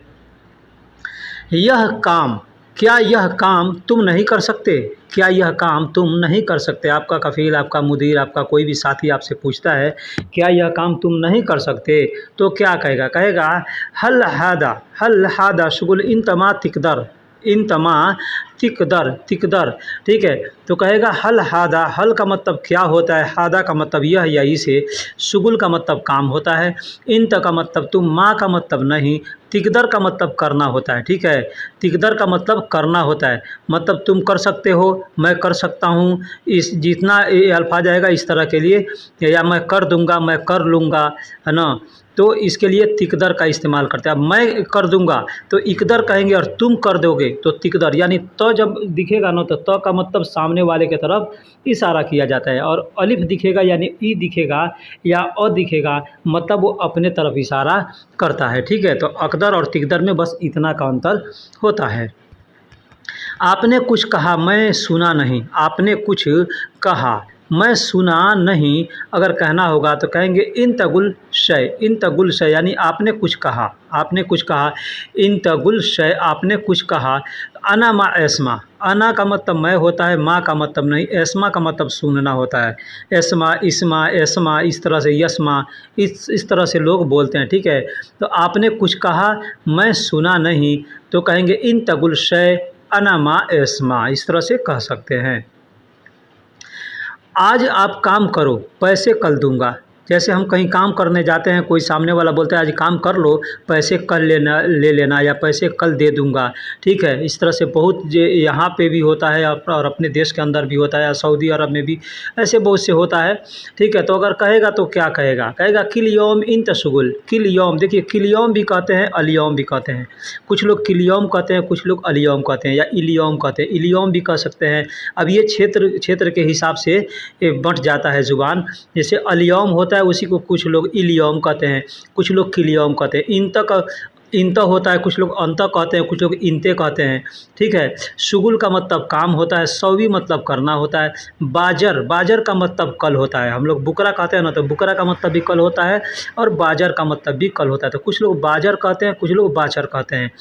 यह काम, क्या यह काम तुम नहीं कर सकते, क्या यह काम तुम नहीं कर सकते। आपका कफ़ील, आपका मुदीर, आपका कोई भी साथी आपसे पूछता है क्या यह काम तुम नहीं कर सकते तो क्या कहेगा, कहेगा हल हादा, हल हादा शुगुल इन तमा तिकदर, इन तमा तिकदर, तिकदर, ठीक है। तो कहेगा हल हादा, हल का मतलब क्या होता है, हादा का मतलब यह या इसे, शुगुल का मतलब काम होता है, इन का मतलब तुम, माँ का मतलब नहीं, तिकदर का मतलब करना होता है, ठीक है। तिकदर का मतलब करना होता है, मतलब तुम कर सकते हो, मैं कर सकता हूँ, इस जितना ये अल्फाज आएगा इस तरह के लिए, या मैं कर दूँगा, मैं कर लूँगा, है ना। तो इसके लिए तिकदर का इस्तेमाल करते हैं। अब मैं कर दूंगा तो इकदर कहेंगे और तुम कर दोगे तो तिकदर, यानी तो जब दिखेगा ना तो का मतलब सामने वाले की तरफ इशारा किया जाता है, और अलिफ दिखेगा यानी ई दिखेगा या अ दिखेगा मतलब वो अपने तरफ इशारा करता है, ठीक है। तो अकदर और तिकदर में बस इतना का अंतर होता है। आपने कुछ कहा मैं सुना नहीं, आपने कुछ कहा मैं सुना नहीं अगर कहना होगा तो कहेंगे इन तगुल शय, इन तगुल शय यानी आपने कुछ कहा, आपने कुछ कहा, इन तगुल शय आपने कुछ कहा। अना मा एस्मा, अना का मतलब मैं होता है, माँ का मतलब नहीं, एस्मा का मतलब सुनना होता है। एस्मा, इसमा, एस्मा, इस तरह से यस्मा, इस तरह से लोग बोलते हैं, ठीक है। तो आपने कुछ कहा मैं सुना नहीं तो कहेंगे इन तगुल शय अना मा एस्मा, इस तरह से कह सकते हैं। आज आप काम करो पैसे कल दूंगा, जैसे हम कहीं काम करने जाते हैं, कोई सामने वाला बोलता है आज काम कर लो पैसे कल ले लेना या पैसे कल दे दूंगा, ठीक है। इस तरह से बहुत यहाँ पे भी होता है और अपने देश के अंदर भी होता है, सऊदी अरब में भी ऐसे बहुत से होता है, ठीक है। तो अगर कहेगा तो क्या कहेगा, कहेगा किल यौम इन तशगुल, किल यौम, देखिए किल यौम भी कहते हैं अलियौम भी कहते हैं, कुछ लोग किल यौम कहते हैं, कुछ लोग अलियौम कहते हैं या इलियौम कहते हैं, इलियौम भी कह सकते हैं। अब ये क्षेत्र के हिसाब से बंट जाता है ज़ुबान, जैसे अलियौम होता है उसी को कुछ लोग इलियौम कहते हैं, कुछ लोग किलियौम कहते हैं। इन तक इंत होता है, कुछ लोग अंत कहते हैं, कुछ लोग इंते कहते हैं, ठीक है। शुगुल का मतलब काम होता है, सौवी मतलब करना होता है। बाजर, बाजर का मतलब कल होता है। हम लोग बुकरा कहते हैं ना, तो बुकरा का मतलब भी कल होता है और बाजर का मतलब भी कल होता है। तो कुछ लोग बाजर कहते हैं, कुछ लोग बाजर कहते हैं।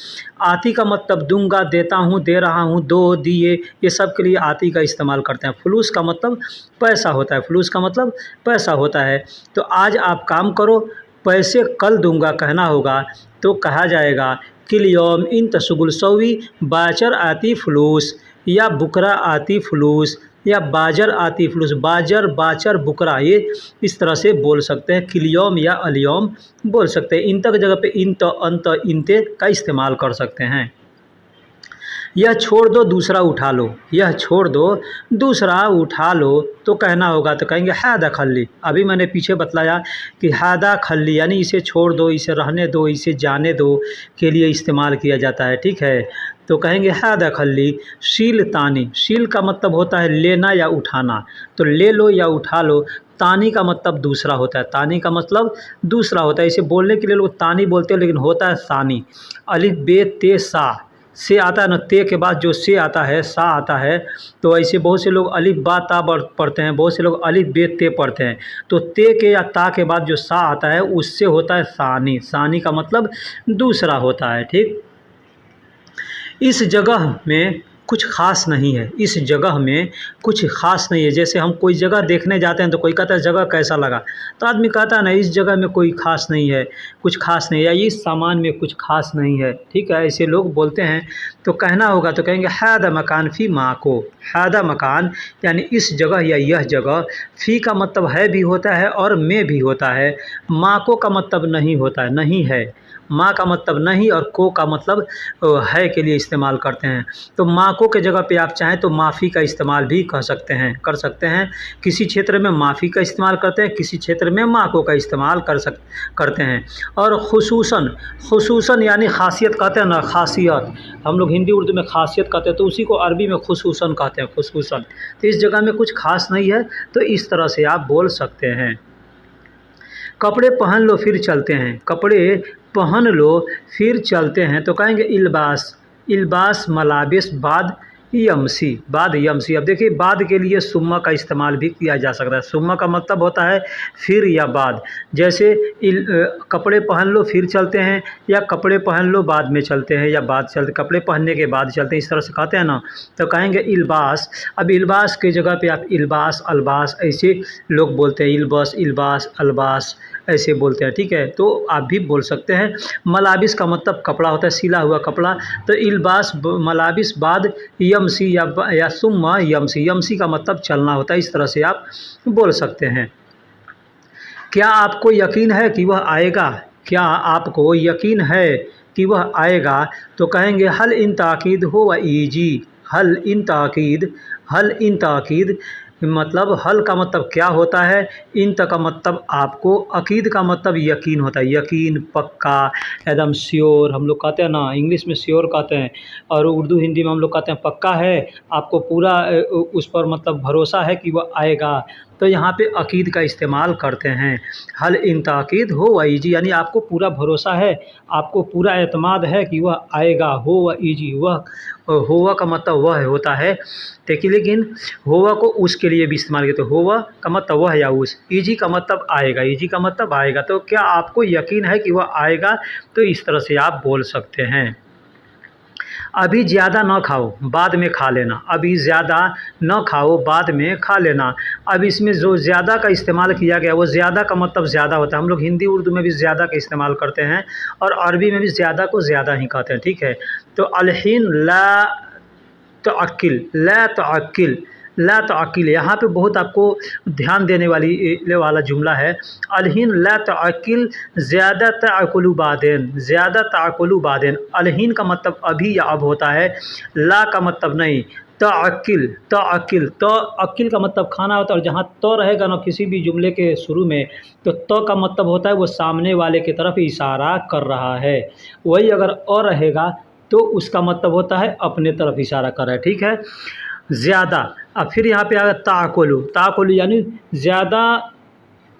आती का मतलब दूंगा, देता हूँ, दे रहा हूँ, दो, दिए, ये सब के लिए आती का इस्तेमाल करते हैं। फलूस का मतलब पैसा होता है, फलूस का मतलब पैसा होता है। तो आज आप काम करो, पैसे कल दूंगा कहना होगा तो कहा जाएगा किल यौम इन तशुगुल सवी बाचर आती फलूस, या बुकरा आती फलूस, या बाजर आती फलूस। बाजर, बाचर, बुकरा, ये इस तरह से बोल सकते हैं। किल यौम या अलयौम बोल सकते हैं। इंत की जगह पे इंत, अंत, इंते का इस्तेमाल कर सकते हैं। यह छोड़ दो दूसरा उठा लो, यह छोड़ दो दूसरा उठा लो तो कहना होगा तो कहेंगे हादा खल्ली। अभी मैंने पीछे बतलाया कि हादा खल्ली यानी इसे छोड़ दो, इसे रहने दो, इसे जाने दो के लिए इस्तेमाल किया जाता है, ठीक है। तो कहेंगे हादा खल्ली। शील तानी, शील का मतलब होता है लेना या उठाना, तो ले लो या उठा लो। तानी का मतलब दूसरा होता है, तानी का मतलब दूसरा होता है। इसे बोलने के लिए लोग तानी बोलते हैं, लेकिन होता है सानी। अलिफ बे ते सा, से आता है ना, ते के बाद जो से आता है, सा आता है। तो ऐसे बहुत से लोग अलिफ बा ता पढ़ते हैं, बहुत से लोग अलिफ बे ते पढ़ते हैं। तो ते के या ता के बाद जो सा आता है उससे होता है सानी। सानी का मतलब दूसरा होता है, ठीक। इस जगह में कुछ ख़ास नहीं है, इस जगह में कुछ ख़ास नहीं है। जैसे हम कोई जगह देखने जाते हैं तो कोई कहता है जगह कैसा लगा, तो आदमी कहता है ना इस जगह में कोई ख़ास नहीं है, कुछ ख़ास नहीं है, या इस सामान में कुछ ख़ास नहीं है, ठीक है। ऐसे लोग बोलते हैं तो कहना होगा तो कहेंगे हादा मकान फ़ी माँ को। हादा मकान यानी इस जगह या यह जगह। फ़ी का मतलब है भी होता है और में भी होता है। माँ को का मतलब नहीं होता है, नहीं है। माँ का मतलब नहीं और को का मतलब है के लिए इस्तेमाल करते हैं। तो माँ को के जगह पे आप चाहें तो माफ़ी का इस्तेमाल भी कर सकते हैं। किसी क्षेत्र में माफ़ी का इस्तेमाल करते हैं, किसी क्षेत्र में माँ को का इस्तेमाल करते हैं। और खुसूसन, खुसूसन यानी खासियत कहते हैं ना, खासियत हम लोग हिंदी उर्दू में खासियत कहते हैं, तो उसी को अरबी में खुसूसन कहते हैं, खुसूसन। तो इस जगह में कुछ खास नहीं है, तो इस तरह से आप बोल सकते हैं। कपड़े पहन लो फिर चलते हैं, कपड़े पहन लो फिर चलते हैं तो कहेंगे इल्बास। इल्बास मलाबिस बाद यमसी, बाद यमसी। अब देखिए बाद के लिए सुम्मा का इस्तेमाल भी किया जा सकता है। सुम्मा का मतलब होता है फिर या बाद। जैसे कपड़े पहन लो फिर चलते हैं, या कपड़े पहन लो बाद में चलते हैं, या बाद चलते, कपड़े पहनने के बाद चलते हैं, इस तरह से कहते हैं ना। तो कहेंगे इल्बास। अब इल्बास की जगह पे आप इल्बास, अलबास ऐसे लोग बोलते हैं। इल्बास, इल्बास, अलबास ऐसे बोलते हैं, ठीक है। तो आप भी बोल सकते हैं। मलाबिस का मतलब कपड़ा होता है, सिला हुआ कपड़ा। तो इल्बास मलाबिस बाद यमसी या सुम्मा यमसी। यमसी का मतलब चलना होता है, इस तरह से आप बोल सकते हैं। क्या आपको यकीन है कि वह आएगा, क्या आपको यकीन है कि वह आएगा तो कहेंगे हल इन ताकीद हो व ईजी। हल इन ताकीद, हल इन ताकीद मतलब हल का मतलब क्या होता है, इन तक का मतलब आपको, अकीद का मतलब यकीन होता है, यकीन, पक्का, एकदम श्योर। हम लोग कहते हैं ना, इंग्लिश में श्योर कहते हैं और उर्दू हिंदी में हम लोग कहते हैं पक्का है, आपको पूरा उस पर मतलब भरोसा है कि वह आएगा, तो यहाँ पे अकीद का इस्तेमाल करते हैं। हल इन ताकीद हो व ईजी यानी आपको पूरा भरोसा है, आपको पूरा एतमाद है कि वह आएगा। हो व ईजी, वह होवा का मतलब वह होता है, लेकिन होवा को उसके लिए भी इस्तेमाल किया, तो होवा का मतलब वह या उस, ईजी का मतलब आएगा, ईजी का मतलब आएगा। तो क्या आपको यकीन है कि वह आएगा, तो इस तरह से आप बोल सकते हैं। अभी ज़्यादा ना खाओ, बाद में खा लेना। अभी ज़्यादा न खाओ, बाद में खा लेना। अब इसमें जो ज़्यादा का इस्तेमाल किया गया वो ज़्यादा का मतलब ज़्यादा होता है। हम लोग हिंदी उर्दू में भी ज़्यादा का इस्तेमाल करते हैं और अरबी में भी ज़्यादा को ज़्यादा ही कहते हैं, ठीक है। तो अलहीन ला तअक्किल, ला तअक्किल, ला तअक्किल, यहाँ पे बहुत आपको ध्यान देने वाला जुमला है। अलहीन ला तअक्किल ज़्यादा तअक्कुलु बादेन, ज़्यादा तअक्कुलु बादेन। अलहीन का मतलब अभी या अब होता है, ला का मतलब नहीं। तअक्किल, तअक्किल, तअक्किल का मतलब खाना होता है, और जहाँ तो रहेगा ना किसी भी जुमले के शुरू में, तो का मतलब होता है वो सामने वाले की तरफ इशारा कर रहा है। वही अगर और रहेगा तो उसका मतलब होता है अपने तरफ इशारा कर रहा है, ठीक है। ज़्यादा, अब फिर यहाँ पे आ गया ताकुलु, ताकुलु यानी ज़्यादा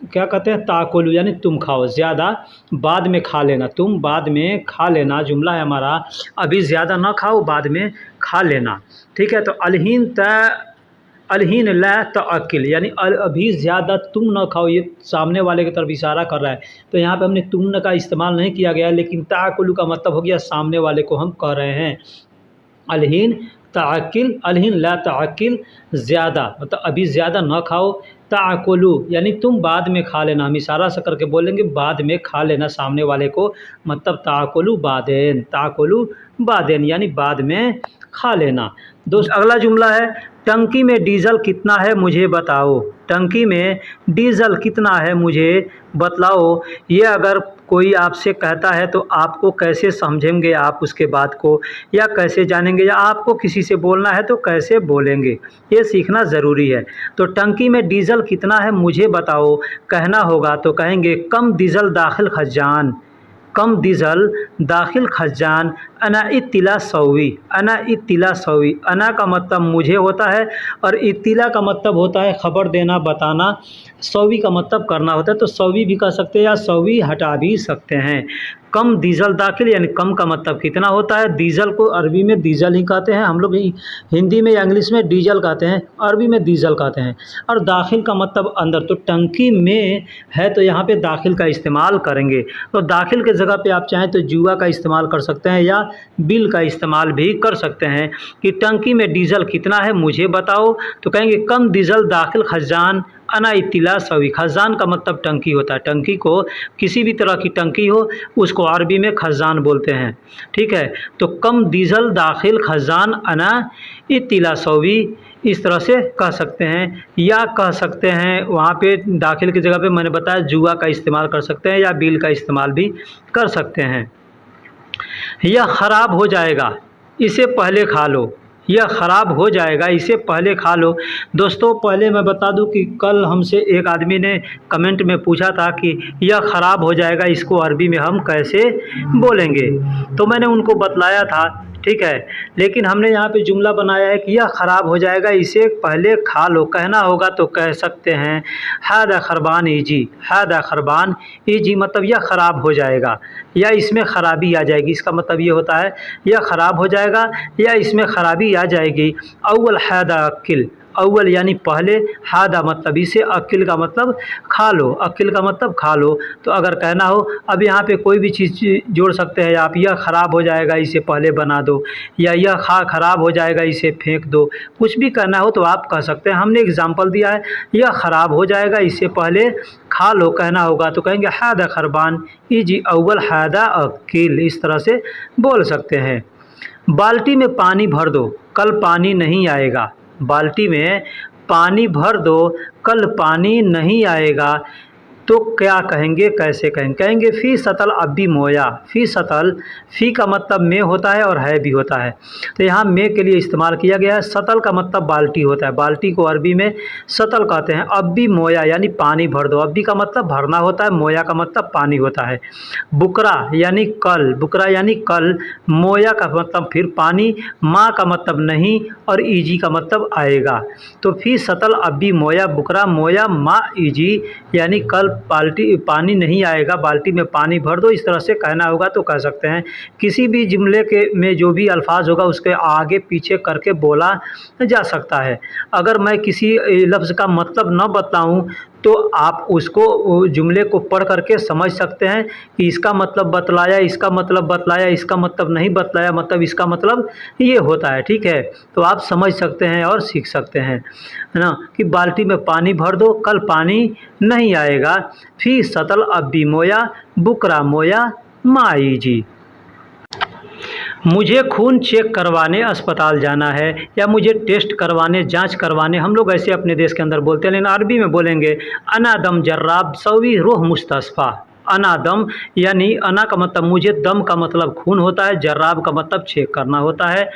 क्या कहते हैं, ताकुलू यानी तुम खाओ, ज़्यादा बाद में खा लेना, तुम बाद में खा लेना, जुमला है हमारा, अभी ज़्यादा ना खाओ, बाद में खा लेना। ठीक है, तो अलहीन ला तअक्किल यानी अभी ज़्यादा तुम ना खाओ, ये सामने वाले की तरफ इशारा कर रहा है। तो यहाँ पे हमने तुम का इस्तेमाल नहीं किया गया है, लेकिन ताकुलू का मतलब हो गया सामने वाले को हम कह रहे हैं। अलहीन ताकिल, अलहीन ला ताकिल, ज़्यादा मतलब अभी ज़्यादा ना खाओ, ताकुलू यानी तुम बाद में खा लेना, हम इशारा से करके बोलेंगे बाद में खा लेना सामने वाले को, मतलब ताकुलू बादेन, ताकुलू बादेन यानी बाद में खा लेना। दोस्त अगला जुमला है, टंकी में डीजल कितना है मुझे बताओ, टंकी में डीजल कितना है मुझे बतलाओ। ये अगर कोई आपसे कहता है तो आपको कैसे समझेंगे आप उसके बात को, या कैसे जानेंगे, या आपको किसी से बोलना है तो कैसे बोलेंगे, ये सीखना ज़रूरी है। तो टंकी में डीजल कितना है मुझे बताओ कहना होगा तो कहेंगे कम डीजल दाखिल खजान, कम डीजल दाखिल खजान, अना इत्तिला सौवी, अना इत्तिला सौवी, अना का मतलब मुझे होता है और इत्तिला का मतलब होता है खबर देना, बताना, सौवी का मतलब करना होता है। तो सौवी भी कह सकते हैं या सौवी हटा भी सकते हैं। कम डीजल दाखिल यानी कम का मतलब कितना होता है, डीजल को अरबी में डीजल ही कहते हैं, हम लोग हिंदी में या इंग्लिश में डीजल कहते हैं, अरबी में डीजल कहते हैं। और दाखिल का मतलब अंदर, तो टंकी में है तो यहाँ पे दाखिल का इस्तेमाल करेंगे। तो दाखिल के जगह पे आप चाहें तो जुआ का इस्तेमाल कर सकते हैं या बिल का इस्तेमाल भी कर सकते हैं कि टंकी में डीजल कितना है मुझे बताओ, तो कहेंगे कम डीजल दाखिल खजान अना इत्तिला सवी। खजान का मतलब टंकी होता है, टंकी को किसी भी तरह की टंकी हो उसको अरबी में खजान बोलते हैं। ठीक है, तो कम डीजल दाखिल खजान अना इत्तिला सवी इस तरह से कह सकते हैं, या कह सकते हैं वहाँ पे दाखिल की जगह पे मैंने बताया जुआ का इस्तेमाल कर सकते हैं या बिल का इस्तेमाल भी कर सकते हैं। यह ख़राब हो जाएगा इसे पहले खा लो, यह ख़राब हो जाएगा इसे पहले खा लो। दोस्तों पहले मैं बता दूं कि कल हमसे एक आदमी ने कमेंट में पूछा था कि यह ख़राब हो जाएगा इसको अरबी में हम कैसे बोलेंगे, तो मैंने उनको बतलाया था। ठीक है, लेकिन हमने यहाँ पे जुमला बनाया है कि यह ख़राब हो जाएगा इसे पहले खा लो, कहना होगा तो कह सकते हैं हादा खरबान ईजी, हादा खरबान ईजी मतलब यह ख़राब हो जाएगा या इसमें ख़राबी आ जाएगी, इसका मतलब ये होता है यह ख़राब हो जाएगा या इसमें ख़राबी आ जाएगी। अव्वल हादा अक्किल, अव्वल यानी पहले, हादा मतलब इसे, अक्किल का मतलब खा लो, अक्किल का मतलब खा लो। तो अगर कहना हो, अब यहाँ पे कोई भी चीज़ जोड़ सकते हैं आप, यह ख़राब हो जाएगा इसे पहले बना दो, या यह ख़राब हो जाएगा इसे फेंक दो, कुछ भी करना हो तो आप कह सकते हैं। हमने एग्जाम्पल दिया है यह ख़राब हो जाएगा इसे पहले खा लो कहना होगा तो कहेंगे हादा खरबान इजी अव्वल हादा अक्किल, इस तरह से बोल सकते हैं। बाल्टी में पानी भर दो कल पानी नहीं आएगा, बाल्टी में पानी भर दो कल पानी नहीं आएगा, तो क्या कहेंगे, कैसे कहेंगे, कहेंगे फ़ी सतल अब्बी मोया। फ़ी सतल, फ़ी का मतलब में होता है और है भी होता है, तो यहाँ में के लिए इस्तेमाल किया गया है। सतल का मतलब बाल्टी होता है, बाल्टी को अरबी में सतल कहते हैं। अब्बी मोया यानी पानी भर दो, अब्बी का मतलब भरना होता है, मोया का मतलब पानी होता है। बुकरा यानी कल, बुकरा यानी कल, मोया का मतलब फिर पानी, माँ का मतलब नहीं और ईजी का मतलब आएगा। तो फ़ी सतल अब्बी मोया बुकरा मोया माँ ईजी यानी कल बाल्टी पानी नहीं आएगा, बाल्टी में पानी भर दो, इस तरह से कहना होगा तो कह सकते हैं। किसी भी जुमले के में जो भी अल्फाज होगा उसके आगे पीछे करके बोला जा सकता है। अगर मैं किसी लफ्ज़ का मतलब न बताऊं तो आप उसको जुमले को पढ़ करके समझ सकते हैं कि इसका मतलब बतलाया, इसका मतलब बतलाया, इसका मतलब नहीं बतलाया, मतलब इसका मतलब ये होता है। ठीक है, तो आप समझ सकते हैं और सीख सकते हैं, है ना, कि बाल्टी में पानी भर दो कल पानी नहीं आएगा। फ़ी सतल अब्बी मोया बुकरा मोया माई जी। मुझे खून चेक करवाने अस्पताल जाना है या मुझे टेस्ट करवाने, जांच करवाने, हम लोग ऐसे अपने देश के अंदर बोलते हैं, लेकिन अरबी में बोलेंगे अना दम जर्राब सवी रोह मुस्तस्फ़ा। अना दम यानी अना का मतलब मुझे, दम का मतलब खून होता है, जर्राब का मतलब चेक करना होता है,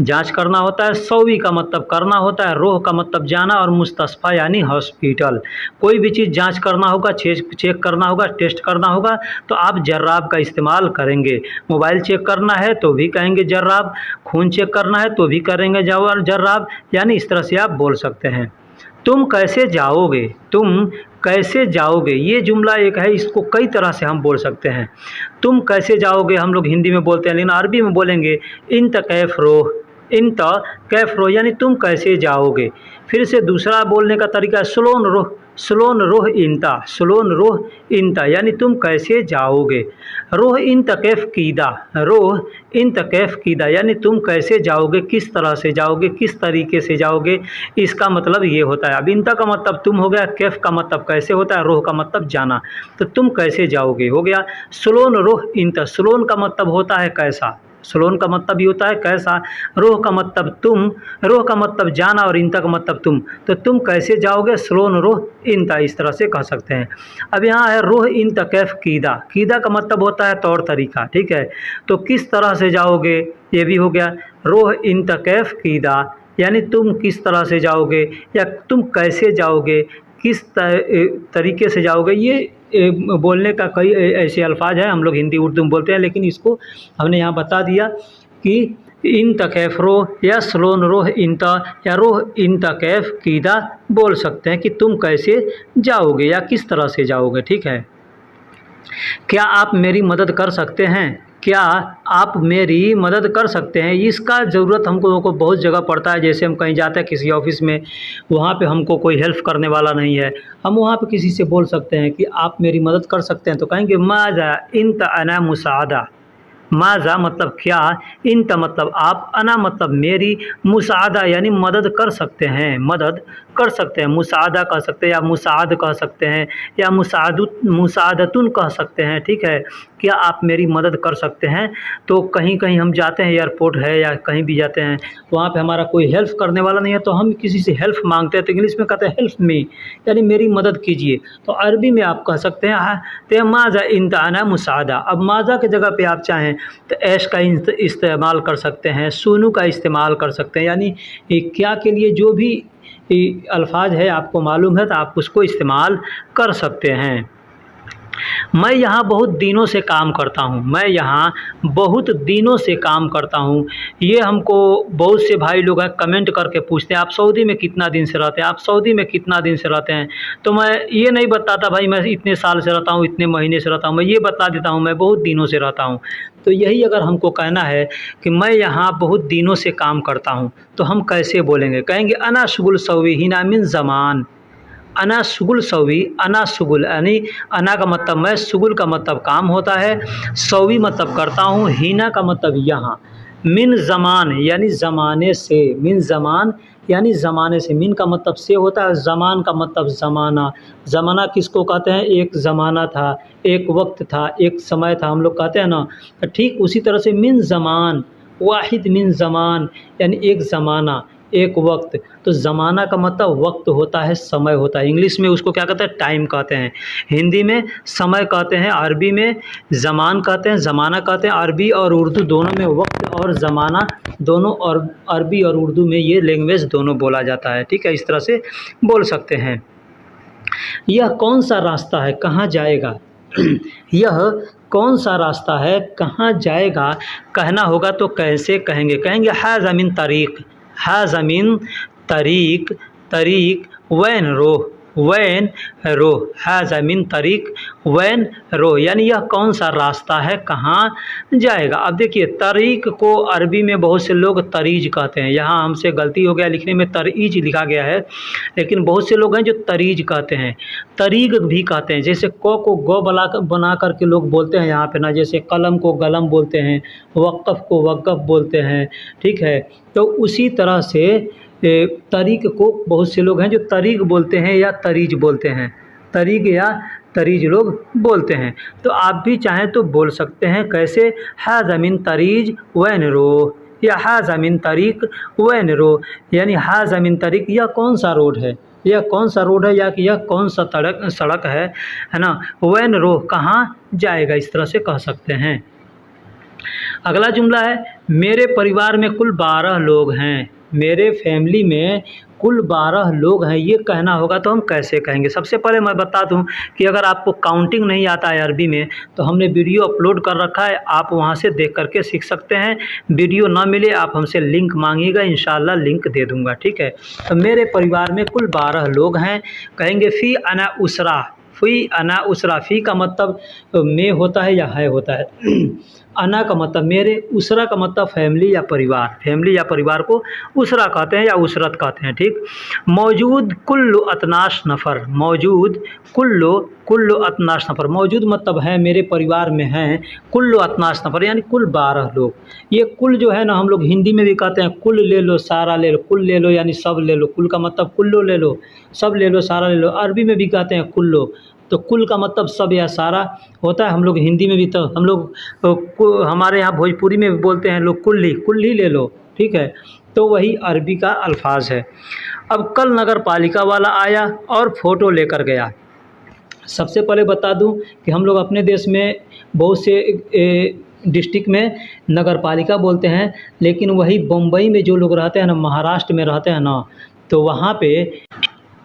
जांच करना होता है, सवी का मतलब करना होता है, रोह का मतलब जाना और मुस्तस्फ़ा यानी हॉस्पिटल। कोई भी चीज़ जांच करना होगा, चेक करना होगा, टेस्ट करना होगा तो आप जर्राब का इस्तेमाल करेंगे। मोबाइल चेक करना है तो भी कहेंगे जर्राब, खून चेक करना है तो भी करेंगे जर्राब, यानी इस तरह से आप बोल सकते हैं। तुम कैसे जाओगे, तुम कैसे जाओगे, ये जुमला एक है, इसको कई तरह से हम बोल सकते हैं। तुम कैसे जाओगे हम लोग हिंदी में बोलते हैं, लेकिन अरबी में बोलेंगे इंत कैफ रोह, इंत कैफ रोह, यानी तुम कैसे जाओगे। फिर से दूसरा बोलने का तरीका स्लोन रोह, स्लोन रोह इंता, स्लोन रोह इंता, यानी तुम कैसे जाओगे। रोह इंत कैफ कीदा, रोह इंत कैफ कीदा, यानी तुम कैसे जाओगे, किस तरह से जाओगे, किस तरीके से जाओगे, इसका मतलब ये होता है। अब इंता का मतलब तुम हो गया, कैफ का मतलब कैसे होता है, रोह का मतलब जाना, तो तुम कैसे जाओगे हो गया। स्लोन रोह इंता, स्लोन का मतलब होता है कैसा, स्लोन का मतलब ये होता है कैसा, रोह का मतलब तुम, रोह का मतलब जाना और इंता का मतलब तुम, तो तुम कैसे जाओगे, स्लोन रोह इंता, इस तरह से कह सकते हैं। अब यहाँ है रोह इंता कैफ कीदा, कीदा का मतलब होता है तौर तरीका, ठीक है, तो किस तरह से जाओगे ये भी हो गया। रोह इंता कैफ कीदा, यानी तुम किस तरह से जाओगे या तुम कैसे जाओगे, किस तरीके से जाओगे। ये बोलने का कई ऐसे अल्फाज हैं, हम लोग हिंदी उर्दू में बोलते हैं, लेकिन इसको हमने यहाँ बता दिया कि इन तकैफ रोह या स्लोन रोह इंता या रोह इन तकैफ कीदा बोल सकते हैं कि तुम कैसे जाओगे या किस तरह से जाओगे, ठीक है। क्या आप मेरी मदद कर सकते हैं, क्या आप मेरी मदद कर सकते हैं, इसका ज़रूरत हमको को बहुत जगह पड़ता है। जैसे हम कहीं जाते हैं किसी ऑफिस में, वहाँ पे हमको कोई हेल्प करने वाला नहीं है, हम वहाँ पे किसी से बोल सकते हैं कि आप मेरी मदद कर सकते हैं, तो कहेंगे माज़ा इंत अना मुसादा, माज़ा मतलब क्या, इंत मतलब आप, अना मतलब मेरी, मुसादा यानी मदद कर सकते हैं, मदद कर सकते हैं, मुसादा कह सकते हैं या मुसाद कह सकते हैं या मुसादतुन कह सकते हैं, ठीक है। क्या आप मेरी मदद कर सकते हैं, तो कहीं कहीं हम जाते हैं, एयरपोर्ट है या कहीं भी जाते हैं, वहाँ पे हमारा कोई हेल्प करने वाला नहीं है, तो हम किसी से हेल्प मांगते हैं, तो इंग्लिश में कहते हैं हेल्प मी, यानी मेरी मदद कीजिए। तो अरबी में आप कह सकते हैं तो माज़ा इंत अना मुसादा। अब माज़ा की जगह पे आप चाहें तो ऐश का इस्तेमाल कर सकते हैं, सुनू का इस्तेमाल कर सकते हैं, यानी क्या के लिए जो भी अल्फाज है आपको मालूम है तो आप उसको इस्तेमाल कर सकते हैं। मैं यहाँ बहुत दिनों से काम करता हूँ, मैं यहाँ बहुत दिनों से काम करता हूँ। ये हमको बहुत से भाई लोग हैं कमेंट करके पूछते हैं आप सऊदी में कितना दिन से रहते हैं, आप सऊदी में कितना दिन से रहते हैं, तो मैं ये नहीं बताता भाई मैं इतने साल से रहता हूँ, इतने महीने से रहता हूँ, मैं ये बता देता हूँ मैं बहुत दिनों से रहता हूँ। तो यही अगर हमको कहना है कि मैं यहाँ बहुत दिनों से काम करता हूँ, तो हम कैसे बोलेंगे, कहेंगे अना शुगुल सवी हिना मिन ज़मान, अना शुगुल सवी, अना शुगुल यानी अना का मतलब मैं, शुगुल का मतलब काम होता है, सवी मतलब करता हूँ, हिना का मतलब यहाँ, मिन ज़मान यानी ज़माने से, मिन ज़मान यानी ज़माने से, मिन का मतलब से होता है, ज़मान का मतलब ज़माना, ज़माना किसको कहते हैं, एक ज़माना था, एक वक्त था, एक समय था, हम लोग कहते हैं ना, तो ठीक उसी तरह से मिन ज़मान, वाहिद मिन ज़मान यानी एक ज़माना, एक वक्त, तो ज़माना का मतलब वक्त होता है, समय होता है, इंग्लिश में उसको क्या कहते हैं, टाइम कहते हैं, हिंदी में समय कहते हैं, अरबी में ज़मान कहते हैं, ज़माना कहते हैं, अरबी और उर्दू दोनों में वक्त और ज़माना दोनों, और अरबी और उर्दू में ये लैंग्वेज दोनों बोला जाता है, ठीक है, इस तरह से बोल सकते हैं। यह कौन सा रास्ता है, कहाँ जाएगा यह कौन सा रास्ता है, कहाँ जाएगा कहना होगा तो कैसे कहेंगे, कहेंगे हाज़ा मिन तरीक़, हाज़ा मिन तरीक़, तरीक़ वैन रोह, वैन रोह, हाज़ा मिन तरीक़ वैन रोह, यानी यह कौन सा रास्ता है, कहाँ जाएगा। अब देखिए तरीक़ को अरबी में बहुत से लोग तरीज कहते हैं, यहाँ हमसे गलती हो गया लिखने में तरीज लिखा गया है, लेकिन बहुत से लोग हैं जो तरीज कहते हैं, तरीक़ भी कहते हैं, जैसे क को ग बना करके लोग बोलते हैं यहाँ पे ना, जैसे कलम को गलम बोलते हैं, वक़्फ़ को वक़्फ़ बोलते हैं, ठीक है। तो उसी तरह से तरीक़ को बहुत से लोग हैं जो तरीक़ बोलते हैं या तरीज बोलते हैं, तरीक़ या तरीज लोग बोलते हैं। तो आप भी चाहें तो बोल सकते हैं कैसे, हाज़ा मिन तरीज वैन रोह या हाज़ा मिन तरीक़ वैन रोह, यानी हाज़ा मिन तरीक़ यह कौन सा रोड है, यह कौन सा रोड है या कि यह कौन सा सड़क है ना, वैन रोह कहाँ जाएगा, इस तरह से कह सकते हैं। अगला जुमला है मेरे परिवार में कुल 12 लोग हैं, मेरे फैमिली में कुल 12 लोग हैं ये कहना होगा तो हम कैसे कहेंगे। सबसे पहले मैं बता दूं कि अगर आपको काउंटिंग नहीं आता है अरबी में तो हमने वीडियो अपलोड कर रखा है, आप वहां से देख करके सीख सकते हैं। वीडियो ना मिले आप हमसे लिंक मांगिएगा, इंशाल्लाह लिंक दे दूंगा, ठीक है। तो मेरे परिवार में कुल 12 लोग हैं। कहेंगे फ़ी अना उसरा, फ़ी अना उसरा। फ़ी का मतलब में होता है या है होता है। अना का मतलब मेरे, उसरा का मतलब फैमिली या परिवार, फैमिली या परिवार को उसरा कहते हैं या उसरत कहते हैं, ठीक। मौजूद कुल्लु अतनाश नफ़र, मौजूद कुल्लु अतनाश नफ़र। मौजूद मतलब है मेरे परिवार में हैं कुल्लु अतनाश नफ़र यानी कुल 12 लोग। ये कुल जो है ना हम लोग हिंदी में भी कहते हैं कुल ले लो, सारा ले लो, कुल ले लो यानी सब ले लो। कुल का मतलब कुल्लो ले लो, सब ले लो, सारा ले लो। अरबी में भी कहते हैं कुल्लो, तो कुल का मतलब सब या सारा होता है। हम लोग हिंदी में भी, तो हम लोग हमारे यहाँ भोजपुरी में भी बोलते हैं लोग कुल्ली, कुल्ली ले लो, ठीक है। तो वही अरबी का अल्फाज है। अब कल नगर पालिका वाला आया और फ़ोटो लेकर गया। सबसे पहले बता दूं कि हम लोग अपने देश में बहुत से डिस्ट्रिक्ट में नगर पालिका बोलते हैं, लेकिन वही बम्बई में जो लोग रहते हैं ना, महाराष्ट्र में रहते हैं ना, तो वहाँ पे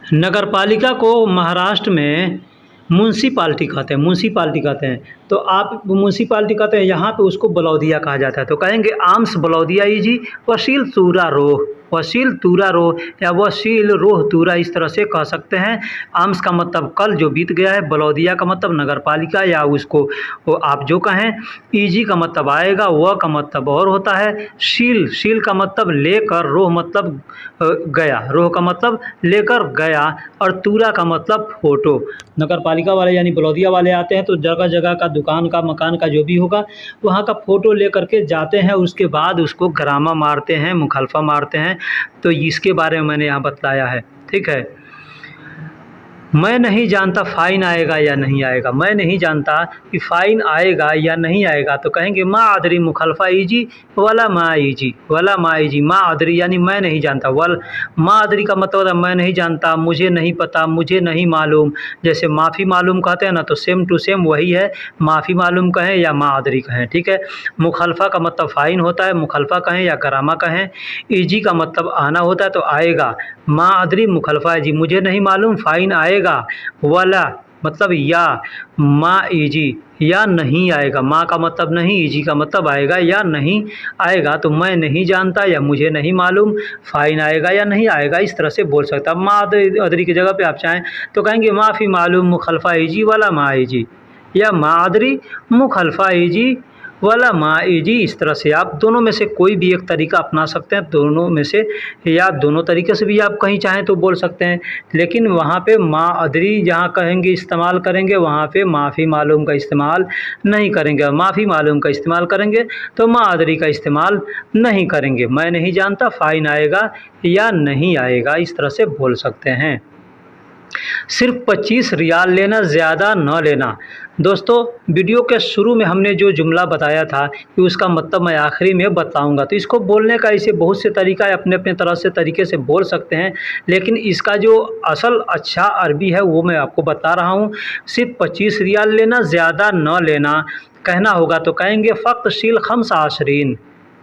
नगर पालिका को महाराष्ट्र में म्यूनसिपाल्टी कहते हैं, म्यूनसिपाल्टी कहते हैं। तो आप म्यूनसिपाल्टी कहते हैं, यहाँ पे उसको बलौदिया कहा जाता है। तो कहेंगे आम्स बलौदिया जी वसील तूरा रोह, वसील तूरा रोह या वसील रोह तूरा, इस तरह से कह सकते हैं। आम्स का मतलब कल जो बीत गया है, बलौदिया का मतलब नगर पालिका या उसको वो आप जो कहें। ईजी का मतलब आएगा, वह का मतलब और होता है। शील, शील का मतलब लेकर, रोह मतलब गया, रोह का मतलब लेकर गया, और तूरा का मतलब फ़ोटो। नगर पालिका वाले यानी बलौदिया वाले आते हैं तो जगह जगह का, दुकान का, मकान का जो भी होगा वहाँ का फ़ोटो ले करके जाते हैं, उसके बाद उसको ग्रामा मारते हैं, मुखालफा मारते हैं। तो इसके बारे में मैंने यहाँ बतलाया है, ठीक है। मैं नहीं जानता फ़ाइन आएगा या नहीं आएगा, मैं नहीं जानता कि फ़ाइन आएगा या नहीं आएगा। तो कहेंगे मा अदरी मुखालफा ईजी वाला मा ईजी, वाला मा ईजी। मा अदरी यानी मैं नहीं जानता, वल मा अदरी का मतलब है मैं नहीं जानता, मुझे नहीं पता, मुझे नहीं मालूम। जैसे माफ़ी मालूम कहते हैं ना, तो सेम टू सेम वही है, माफ़ी मालूम कहें या मा अदरी कहें, ठीक है। मुखालफा का मतलब फ़ाइन होता है, मुखालफा कहें या करामा कहें। ईजी का मतलब आना होता है, तो आएगा। मा अदरी मुखालफा जी, मुझे नहीं मालूम फ़ाइन आएगा। वाला मतलब या, मा ईजी या नहीं आएगा। माँ का मतलब नहीं, ईजी का मतलब आएगा या नहीं आएगा। तो मैं नहीं जानता या मुझे नहीं मालूम फ़ाइन आएगा या नहीं आएगा, इस तरह से बोल सकता। मा अदरी की जगह पे आप चाहें तो कहेंगे माफ़ी मालूम मुखालफा ईजी वाला मा ईजी, या मा अदरी मुखालफा ईजी वाला मा ईजी। इस तरह से आप दोनों में से कोई भी एक तरीका अपना सकते हैं, दोनों में से, या दोनों तरीके से भी आप कहीं चाहें तो बोल सकते हैं। लेकिन वहाँ पे मा अदरी जहाँ कहेंगे इस्तेमाल करेंगे, वहाँ पे माफ़ी मालूम का इस्तेमाल नहीं करेंगे। माफ़ी मालूम का इस्तेमाल करेंगे तो मा अदरी का इस्तेमाल नहीं करेंगे। मैं नहीं जानता फ़ाइन आएगा या नहीं आएगा, इस तरह से बोल सकते हैं। सिर्फ 25 रियाल लेना, ज़्यादा न लेना। दोस्तों वीडियो के शुरू में हमने जो जुमला बताया था कि उसका मतलब मैं आखिरी में बताऊंगा। तो इसको बोलने का ऐसे बहुत से तरीका है, अपने अपने तरह से तरीके से बोल सकते हैं, लेकिन इसका जो असल अच्छा अरबी है वो मैं आपको बता रहा हूँ। सिर्फ 25 रियाल लेना, ज़्यादा न लेना कहना होगा तो कहेंगे फ़क्त शील खम्स आशरीन,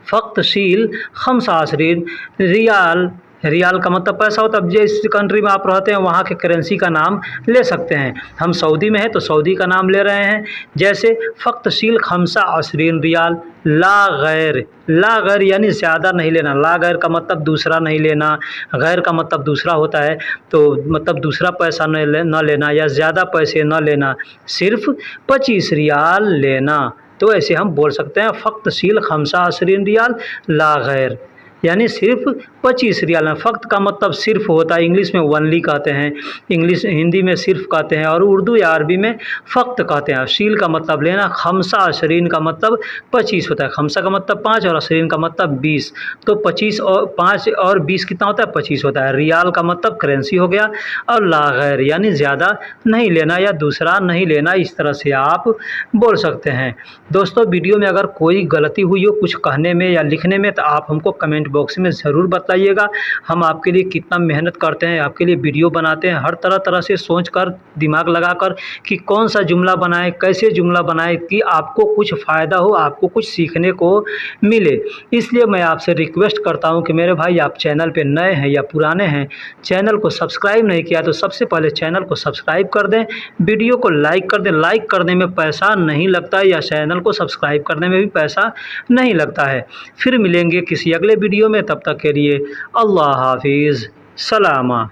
फ़क्त शील खम्स आशरीन। रियाल, रियाल का मतलब पैसा होता है। अब जिस कंट्री में आप रहते हैं वहाँ के करेंसी का नाम ले सकते हैं। हम सऊदी में हैं तो सऊदी का नाम ले रहे हैं। जैसे फ़क्त शील खम्सा अशरीन रियाल। ला गैर, ला गैर यानी ज़्यादा नहीं लेना। ला गैर का मतलब दूसरा नहीं लेना, गैर का मतलब दूसरा होता है, तो मतलब दूसरा पैसा न लेना या ज़्यादा पैसे न लेना, सिर्फ 25 रियाल लेना। तो ऐसे हम बोल सकते हैं फ़क्त शील खम्सा अशरीन रियाल ला गैर, यानी सिर्फ 25 रियाल में। फ़क्त का मतलब सिर्फ होता है, इंग्लिश में वनली कहते हैं, इंग्लिश हिंदी में सिर्फ कहते हैं, और उर्दू या अरबी में फ़क्त कहते हैं। शील का मतलब लेना, खम्सा अशरीन का मतलब 25 होता है। खम्सा का मतलब 5 और अशरीन का मतलब 20, तो 25 और 5 और 20 कितना होता है? 25 होता है। रियाल का मतलब करेंसी हो गया, और ला गैर यानी ज़्यादा नहीं लेना या दूसरा नहीं लेना, इस तरह से आप बोल सकते हैं। दोस्तों वीडियो में अगर कोई गलती हुई हो कुछ कहने में या लिखने में तो आप हमको कमेंट बॉक्स में ज़रूर बताइएगा। हम आपके लिए कितना मेहनत करते हैं, आपके लिए वीडियो बनाते हैं, हर तरह से सोच कर, दिमाग लगाकर कि कौन सा जुमला बनाएं, कैसे जुमला बनाएं कि आपको कुछ फ़ायदा हो, आपको कुछ सीखने को मिले। इसलिए मैं आपसे रिक्वेस्ट करता हूं कि मेरे भाई, आप चैनल पे नए हैं या पुराने हैं, चैनल को सब्सक्राइब नहीं किया तो सबसे पहले चैनल को सब्सक्राइब कर दें, वीडियो को लाइक कर दें। लाइक करने में पैसा नहीं लगता या चैनल को सब्सक्राइब करने में भी पैसा नहीं लगता है। फिर मिलेंगे किसी अगले वीडियो में, तब तक के लिए अल्लाह हाफिज़, सलामा।